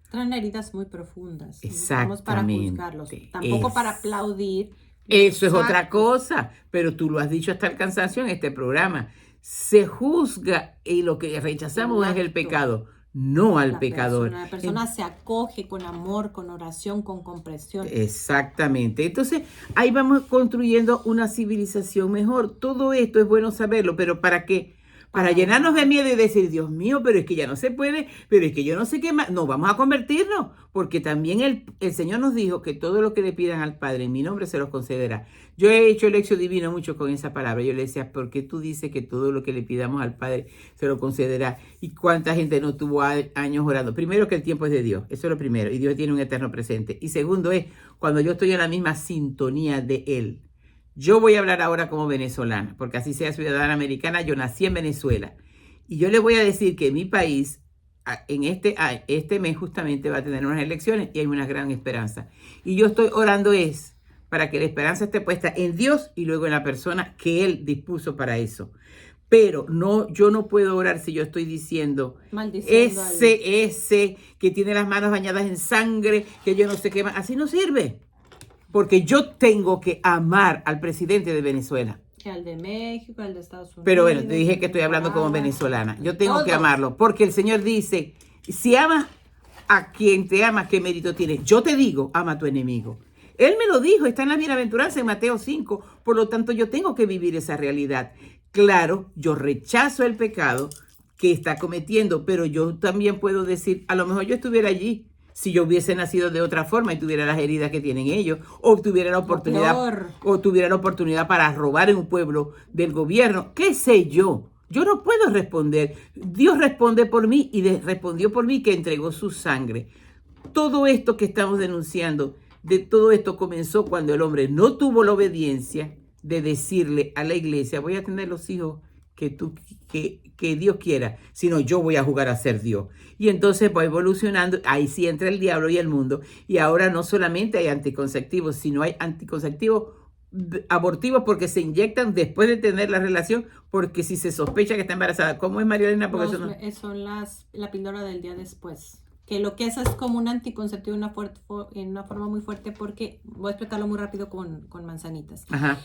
Speaker 1: Traen heridas muy profundas.
Speaker 2: Exactamente.
Speaker 1: No para juzgarlos, tampoco para aplaudir.
Speaker 2: Eso es otra cosa, pero tú lo has dicho hasta el cansancio en este programa. Se juzga y lo que rechazamos es el pecado. No al pecador.
Speaker 1: La persona se acoge con amor, con oración, con comprensión.
Speaker 2: Exactamente. Entonces, ahí vamos construyendo una civilización mejor. Todo esto es bueno saberlo, pero ¿para qué? Para llenarnos de miedo y decir, Dios mío, pero es que ya no se puede, pero es que yo no sé qué más. No, vamos a convertirnos, porque también el Señor nos dijo que todo lo que le pidan al Padre en mi nombre se los concederá. Yo he hecho lección divina mucho con esa palabra. Yo le decía, ¿por qué tú dices que todo lo que le pidamos al Padre se lo concederá? ¿Y cuánta gente no tuvo años orando? Primero, que el tiempo es de Dios. Eso es lo primero. Y Dios tiene un eterno presente. Y segundo es, cuando yo estoy en la misma sintonía de Él. Yo voy a hablar ahora como venezolana, porque así sea ciudadana americana, yo nací en Venezuela. Y yo le voy a decir que mi país, en este mes justamente va a tener unas elecciones y hay una gran esperanza. Y yo estoy orando para que la esperanza esté puesta en Dios y luego en la persona que Él dispuso para eso. Pero no, yo no puedo orar si yo estoy diciendo ese que tiene las manos bañadas en sangre, que yo no sé qué más. Así no sirve. Porque yo tengo que amar al presidente de Venezuela.
Speaker 1: Al de México, al de Estados Unidos.
Speaker 2: Pero bueno, te dije que estoy hablando como venezolana. Yo tengo que amarlo. Porque el Señor dice, si amas a quien te ama, ¿qué mérito tiene? Yo te digo, ama a tu enemigo. Él me lo dijo, está en la bienaventuranza en Mateo 5. Por lo tanto, yo tengo que vivir esa realidad. Claro, yo rechazo el pecado que está cometiendo, pero yo también puedo decir, a lo mejor yo estuviera allí si yo hubiese nacido de otra forma y tuviera las heridas que tienen ellos, o tuviera la oportunidad para robar en un pueblo del gobierno, qué sé yo. Yo no puedo responder. Dios responde por mí y respondió por mí que entregó su sangre. Todo esto que estamos denunciando, de todo esto comenzó cuando el hombre no tuvo la obediencia de decirle a la iglesia, voy a tener los hijos que Dios quiera, sino yo voy a jugar a ser Dios. Y entonces va evolucionando, ahí sí entra el diablo y el mundo, y ahora no solamente hay anticonceptivos, sino hay anticonceptivos abortivos porque se inyectan después de tener la relación, porque si se sospecha que está embarazada. ¿Cómo es, María Elena? Porque
Speaker 1: son la píldora del día después. Que lo que es como un anticonceptivo en una forma muy fuerte, porque voy a explicarlo muy rápido con manzanitas.
Speaker 2: Ajá.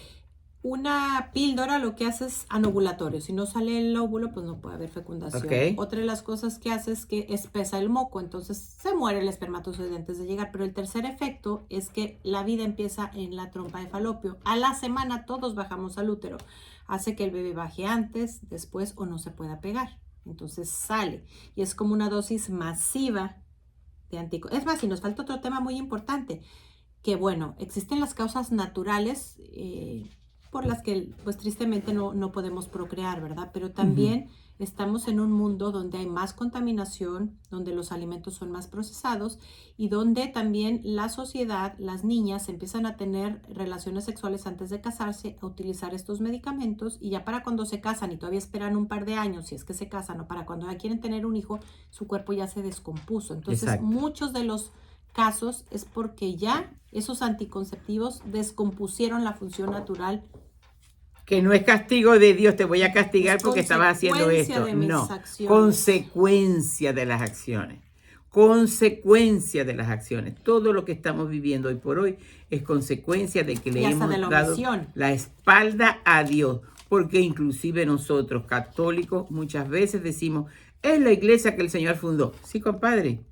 Speaker 1: Una píldora lo que hace es anovulatorio. Si no sale el óvulo, pues no puede haber fecundación.
Speaker 2: Okay.
Speaker 1: Otra de las cosas que hace es que espesa el moco, entonces se muere el espermatozoide antes de llegar. Pero el tercer efecto es que la vida empieza en la trompa de falopio. A la semana todos bajamos al útero. Hace que el bebé baje antes, después o no se pueda pegar. Entonces sale. Y es como una dosis masiva de anticonceptivos. Es más, y nos falta otro tema muy importante. Que bueno, existen las causas naturales por las que pues tristemente no podemos procrear, ¿verdad? Pero también estamos en un mundo donde hay más contaminación, donde los alimentos son más procesados y donde también la sociedad, las niñas empiezan a tener relaciones sexuales antes de casarse, a utilizar estos medicamentos y ya para cuando se casan y todavía esperan un par de años, si es que se casan o para cuando ya quieren tener un hijo, su cuerpo ya se descompuso. Entonces,
Speaker 2: exacto,
Speaker 1: muchos de los casos es porque ya esos anticonceptivos descompusieron la función natural.
Speaker 2: Que no es castigo de Dios, te voy a castigar porque estabas haciendo esto. No, consecuencia de las acciones. Consecuencia de las acciones. Todo lo que estamos viviendo hoy por hoy es consecuencia de que le hemos dado la espalda a Dios. Porque inclusive nosotros, católicos, muchas veces decimos, es la iglesia que el Señor fundó. Sí, compadre.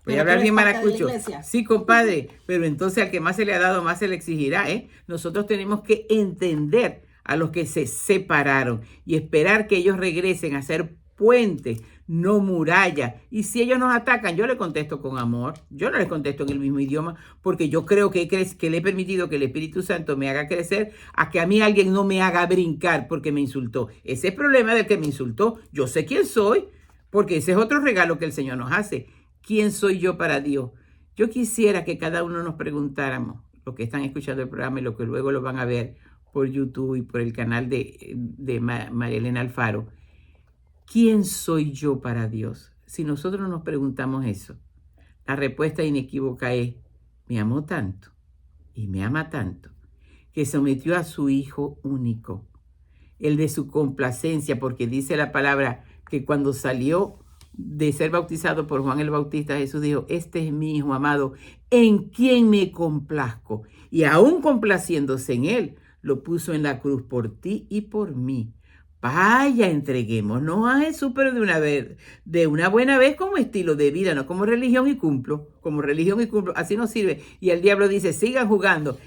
Speaker 2: Voy a hablar bien maracucho. Sí, compadre. Pero entonces al que más se le ha dado, más se le exigirá, ¿eh? Nosotros tenemos que entender a los que se separaron y esperar que ellos regresen a ser puentes, no muralla. Y si ellos nos atacan, yo les contesto con amor. Yo no les contesto en el mismo idioma porque yo creo que le he permitido que el Espíritu Santo me haga crecer a que a mí alguien no me haga brincar porque me insultó. Ese es el problema del que me insultó. Yo sé quién soy porque ese es otro regalo que el Señor nos hace. ¿Quién soy yo para Dios? Yo quisiera que cada uno nos preguntáramos, los que están escuchando el programa y los que luego lo van a ver por YouTube y por el canal de María Elena Alfaro, ¿quién soy yo para Dios? Si nosotros nos preguntamos eso, la respuesta inequívoca es, me amó tanto y me ama tanto, que sometió a su Hijo único, el de su complacencia, porque dice la palabra que cuando salió de ser bautizado por Juan el Bautista, Jesús dijo, este es mi Hijo amado, en quien me complazco. Y aún complaciéndose en él, lo puso en la cruz por ti y por mí. Vaya, entreguémonos a Jesús, pero de una buena vez como estilo de vida, no como religión y cumplo. Como religión y cumplo, así no sirve. Y el diablo dice, sigan jugando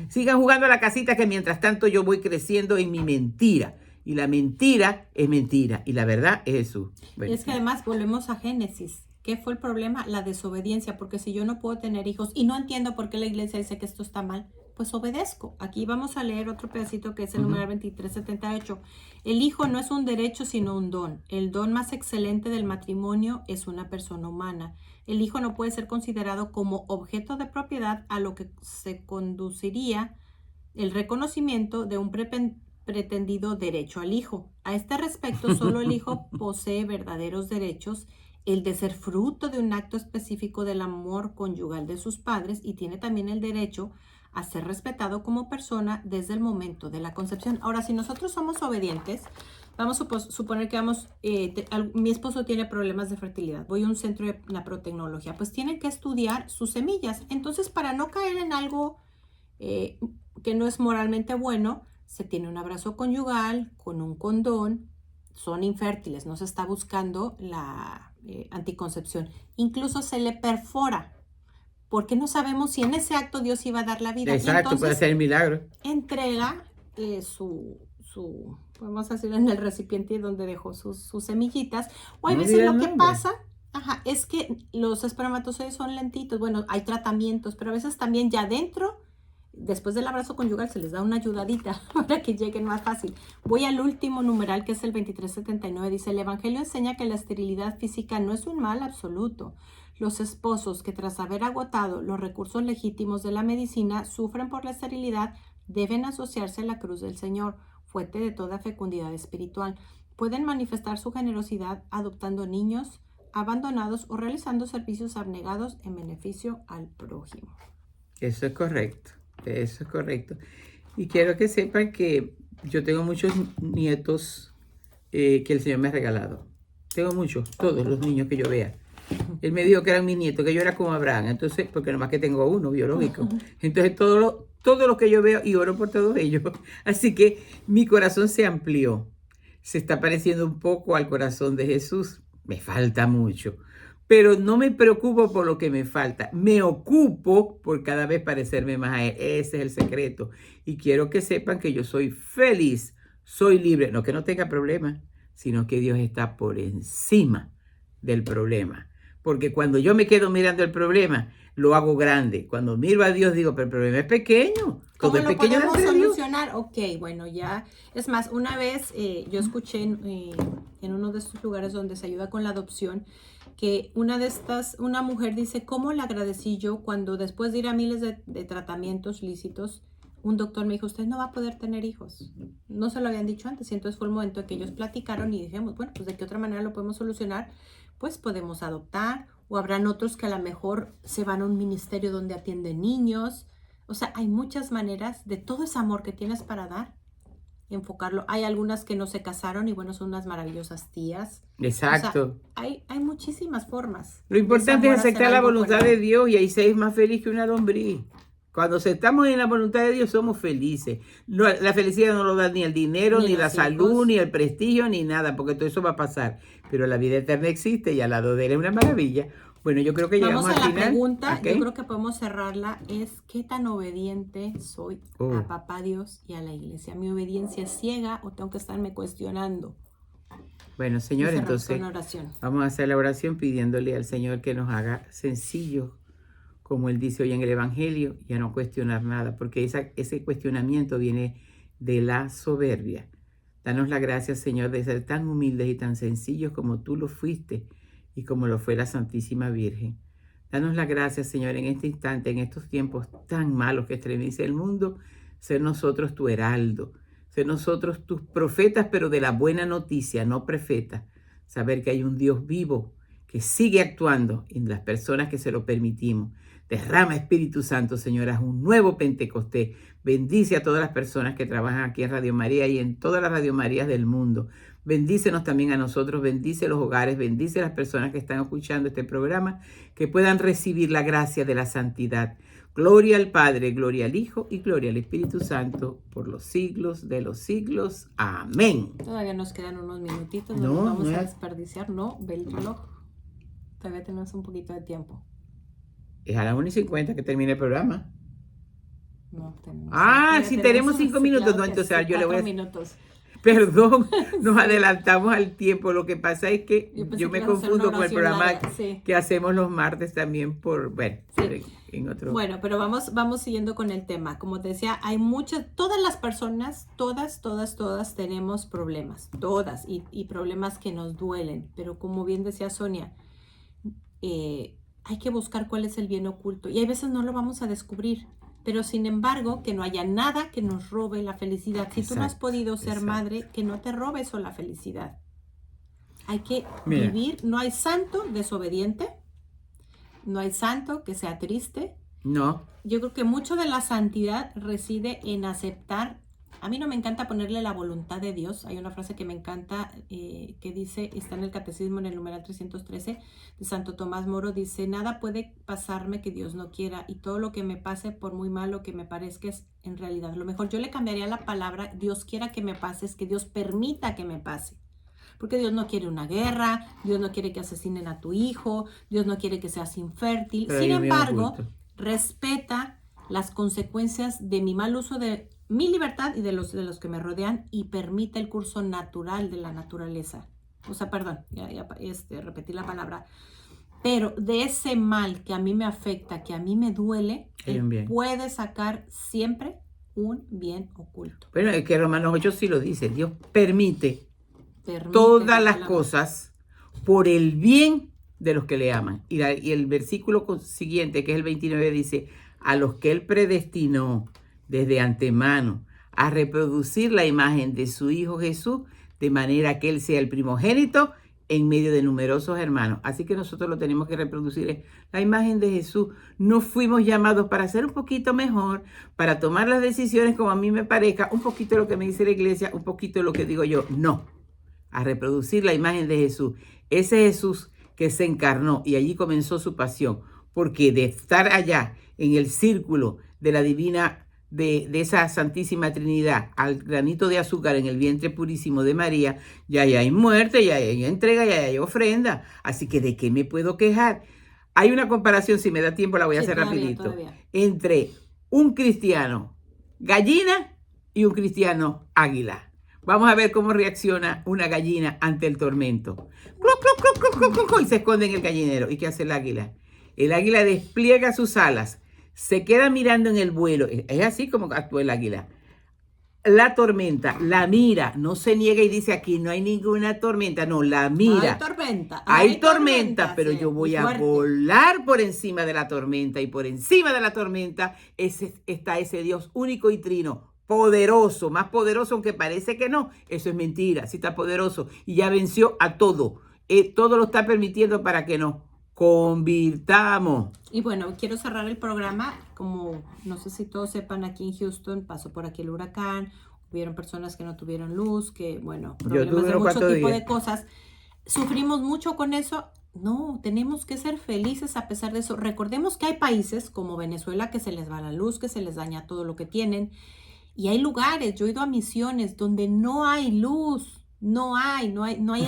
Speaker 2: a la casita que mientras tanto yo voy creciendo en mi mentira. Y la mentira es mentira y la verdad es Jesús. Bueno.
Speaker 1: Y es que además volvemos a Génesis. ¿Qué fue el problema? La desobediencia, porque si yo no puedo tener hijos y no entiendo por qué la iglesia dice que esto está mal, pues obedezco. Aquí vamos a leer otro pedacito que es el número 2378. El hijo no es un derecho sino un don. El don más excelente del matrimonio es una persona humana. El hijo no puede ser considerado como objeto de propiedad a lo que se conduciría el reconocimiento de un pretendido derecho al hijo. A este respecto, solo el hijo posee verdaderos derechos, el de ser fruto de un acto específico del amor conyugal de sus padres, y tiene también el derecho a ser respetado como persona desde el momento de la concepción. Ahora, si nosotros somos obedientes, vamos a suponer que mi esposo tiene problemas de fertilidad, voy a un centro de naprotecnología, pues tiene que estudiar sus semillas. Entonces, para no caer en algo que no es moralmente bueno, se tiene un abrazo conyugal con un condón, son infértiles, no se está buscando la anticoncepción. Incluso se le perfora, porque no sabemos si en ese acto Dios iba a dar la vida.
Speaker 2: Exacto,
Speaker 1: entonces,
Speaker 2: puede ser el milagro.
Speaker 1: Entrega podemos decirlo, en el recipiente donde dejó sus semillitas. O hay veces lo que pasa, es que los espermatozoides son lentitos. Bueno, hay tratamientos, pero a veces también ya dentro, después del abrazo conyugal, se les da una ayudadita para que lleguen más fácil. Voy al último numeral, que es el 2379. Dice, el Evangelio enseña que la esterilidad física no es un mal absoluto. Los esposos que tras haber agotado los recursos legítimos de la medicina sufren por la esterilidad deben asociarse a la cruz del Señor, fuente de toda fecundidad espiritual. Pueden manifestar su generosidad adoptando niños abandonados o realizando servicios abnegados en beneficio al prójimo.
Speaker 2: Eso es correcto, eso es correcto. Y quiero que sepan que yo tengo muchos nietos que el Señor me ha regalado. Tengo muchos, todos los niños que yo vea. Él me dijo que eran mis nietos, que yo era como Abraham. Entonces, porque nomás que tengo uno biológico. Entonces, todo lo que yo veo y oro por todos ellos. Así que mi corazón se amplió. Se está pareciendo un poco al corazón de Jesús. Me falta mucho. Pero no me preocupo por lo que me falta. Me ocupo por cada vez parecerme más a Él. Ese es el secreto. Y quiero que sepan que yo soy feliz, soy libre. No que no tenga problemas, sino que Dios está por encima del problema. Porque cuando yo me quedo mirando el problema, lo hago grande. Cuando miro a Dios, digo, pero el problema es pequeño.
Speaker 1: ¿Cómo lo podemos solucionar? Ok, bueno, ya. Es más, una vez yo escuché en uno de estos lugares donde se ayuda con la adopción, que una mujer dice, ¿cómo le agradecí yo cuando después de ir a miles de tratamientos lícitos, un doctor me dijo, usted no va a poder tener hijos? No se lo habían dicho antes, y entonces fue el momento en que ellos platicaron y dijimos, bueno, pues ¿de qué otra manera lo podemos solucionar? Pues podemos adoptar, o habrán otros que a lo mejor se van a un ministerio donde atienden niños. O sea, hay muchas maneras de todo ese amor que tienes para dar, enfocarlo. Hay algunas que no se casaron y bueno, son unas maravillosas tías.
Speaker 2: Exacto.
Speaker 1: O sea, hay muchísimas formas.
Speaker 2: Lo importante es aceptar la voluntad de Dios y ahí se es más feliz que una lombriz. Cuando estamos en la voluntad de Dios somos felices. La felicidad no lo da ni el dinero, ni la salud, ni el prestigio, ni nada, porque todo eso va a pasar. Pero la vida eterna existe y al lado de él es una maravilla. Bueno, yo creo que llegamos al final.
Speaker 1: Vamos a la pregunta, ¿okay? Yo creo que podemos cerrarla, es ¿qué tan obediente soy a papá Dios y a la iglesia? ¿Mi obediencia es ciega o tengo que estarme cuestionando?
Speaker 2: Bueno, Señor, entonces vamos a hacer la oración pidiéndole al Señor que nos haga sencillos, como Él dice hoy en el Evangelio, y a no cuestionar nada, porque ese cuestionamiento viene de la soberbia. Danos la gracia, Señor, de ser tan humildes y tan sencillos como tú lo fuiste y como lo fue la Santísima Virgen. Danos la gracia, Señor, en este instante, en estos tiempos tan malos que estremece el mundo, ser nosotros tu heraldo, ser nosotros tus profetas, pero de la buena noticia, no profetas. Saber que hay un Dios vivo que sigue actuando en las personas que se lo permitimos. Derrama, Espíritu Santo, Señor, haz un nuevo Pentecostés. Bendice a todas las personas que trabajan aquí en Radio María y en todas las Radio Marías del mundo. Bendícenos también a nosotros, bendice los hogares, bendice a las personas que están escuchando este programa, que puedan recibir la gracia de la santidad. Gloria al Padre, gloria al Hijo y gloria al Espíritu Santo por los siglos de los siglos. Amén.
Speaker 1: Todavía nos quedan unos minutitos, no nos vamos a desperdiciar, ¿no? Ve el reloj. Todavía tenemos un poquito de tiempo.
Speaker 2: Es a las 1:50 que termina el programa.
Speaker 1: No, tenemos.
Speaker 2: Si tenemos 5 minutos. Claro, no, entonces yo le voy a...
Speaker 1: minutos.
Speaker 2: Perdón, nos adelantamos al tiempo. Lo que pasa es que yo me confundo con el programa que hacemos los martes también en otro...
Speaker 1: Bueno, pero vamos siguiendo con el tema. Como te decía, hay todas las personas, todas tenemos problemas. Todas, y problemas que nos duelen. Pero como bien decía Sonia, hay que buscar cuál es el bien oculto. Y hay veces no lo vamos a descubrir, pero sin embargo, que no haya nada que nos robe la felicidad. Si tú no has
Speaker 2: Exacto,
Speaker 1: podido ser
Speaker 2: exacto.
Speaker 1: madre, que no te robe eso la felicidad. Hay que
Speaker 2: Mira.
Speaker 1: vivir, no hay santo desobediente, no hay santo que sea triste.
Speaker 2: No.
Speaker 1: Yo creo que mucho de la santidad reside en aceptar. A mí no me encanta ponerle la voluntad de Dios. Hay una frase que me encanta que dice, está en el Catecismo en el numeral 313 de Santo Tomás Moro, dice, nada puede pasarme que Dios no quiera y todo lo que me pase, por muy malo que me parezca, es en realidad lo mejor. Yo le cambiaría la palabra, Dios quiera que me pase, es que Dios permita que me pase. Porque Dios no quiere una guerra, Dios no quiere que asesinen a tu hijo, Dios no quiere que seas infértil.
Speaker 2: Pero
Speaker 1: Sin
Speaker 2: hay un bien
Speaker 1: embargo,
Speaker 2: oculto.
Speaker 1: respeta las consecuencias de mi mal uso de mi libertad y de los que me rodean y permite el curso natural de la naturaleza. O sea, perdón, repetí la palabra. Pero de ese mal que a mí me afecta, que a mí me duele,
Speaker 2: Hay un bien.
Speaker 1: puede sacar siempre un bien oculto.
Speaker 2: Bueno, es que Romanos 8 sí lo dice. Dios permite
Speaker 1: Permite
Speaker 2: todas las
Speaker 1: la-
Speaker 2: cosas por el bien de los que le aman. Y el versículo siguiente, que es el 29, dice, a los que Él predestinó desde antemano a reproducir la imagen de su Hijo Jesús, de manera que Él sea el primogénito en medio de numerosos hermanos. Así que nosotros lo tenemos que reproducir, es la imagen de Jesús. No fuimos llamados para ser un poquito mejor, para tomar las decisiones como a mí me parezca, un poquito lo que me dice la iglesia, un poquito lo que digo yo. No, a reproducir la imagen de Jesús. Ese Jesús que se encarnó y allí comenzó su pasión, porque de estar allá en el círculo de la divina, de esa Santísima Trinidad, al granito de azúcar en el vientre purísimo de María, ya hay muerte, ya hay entrega, ya hay ofrenda. Así que ¿de qué me puedo quejar? Hay una comparación, si me da tiempo la voy a hacer rapidito, entre un cristiano gallina y un cristiano águila. Vamos a ver cómo reacciona una gallina ante el tormento. ¡Cluc, cluc, cluc, cluc, cluc, cluc! Y se esconde en el gallinero. ¿Y qué hace el águila? El águila despliega sus alas, se queda mirando en el vuelo. Es así como actúa el águila. La tormenta, la mira, no se niega y dice aquí no hay ninguna tormenta, no, la mira. Hay tormenta, pero sí, yo voy a volar por encima de la tormenta y por encima de la tormenta está ese Dios único y trino. Poderoso, más poderoso aunque parece que no, eso es mentira, sí está poderoso y ya venció a todo, todo lo está permitiendo para que nos convirtamos.
Speaker 1: Y bueno, quiero cerrar el programa, como no sé si todos sepan, aquí en Houston pasó por aquí el huracán, hubieron personas que no tuvieron luz, que bueno, problemas de mucho tipo de cosas, sufrimos mucho con eso. No, tenemos que ser felices a pesar de eso. Recordemos que hay países como Venezuela que se les va la luz, que se les daña todo lo que tienen. Y hay lugares, yo he ido a misiones donde no hay luz, no hay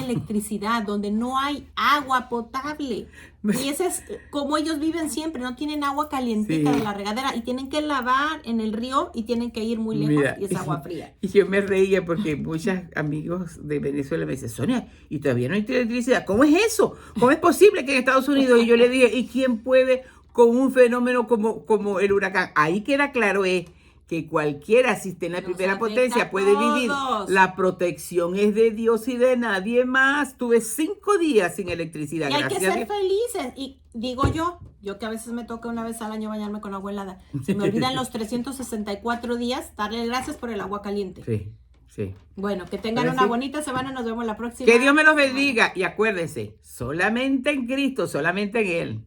Speaker 1: electricidad, donde no hay agua potable. Y ese es como ellos viven siempre, no tienen agua calientita de la regadera y tienen que lavar en el río y tienen que ir muy lejos y es agua fría.
Speaker 2: Y yo me reía porque muchos amigos de Venezuela me dicen, Sonia, y todavía no hay electricidad. ¿Cómo es eso? ¿Cómo es posible que en Estados Unidos? Y yo le dije, ¿y quién puede con un fenómeno como el huracán? Ahí queda claro que cualquiera, si está en la primera potencia, puede vivir. La protección es de Dios y de nadie más. Tuve 5 días sin electricidad.
Speaker 1: Y hay que ser felices. Y digo yo que a veces me toca una vez al año bañarme con agua helada. Se me olvidan los 364 días darle gracias por el agua caliente.
Speaker 2: Sí.
Speaker 1: Bueno, que tengan una bonita semana. Nos vemos la próxima.
Speaker 2: Que Dios me los bendiga. Y acuérdense, solamente en Cristo, solamente en Él.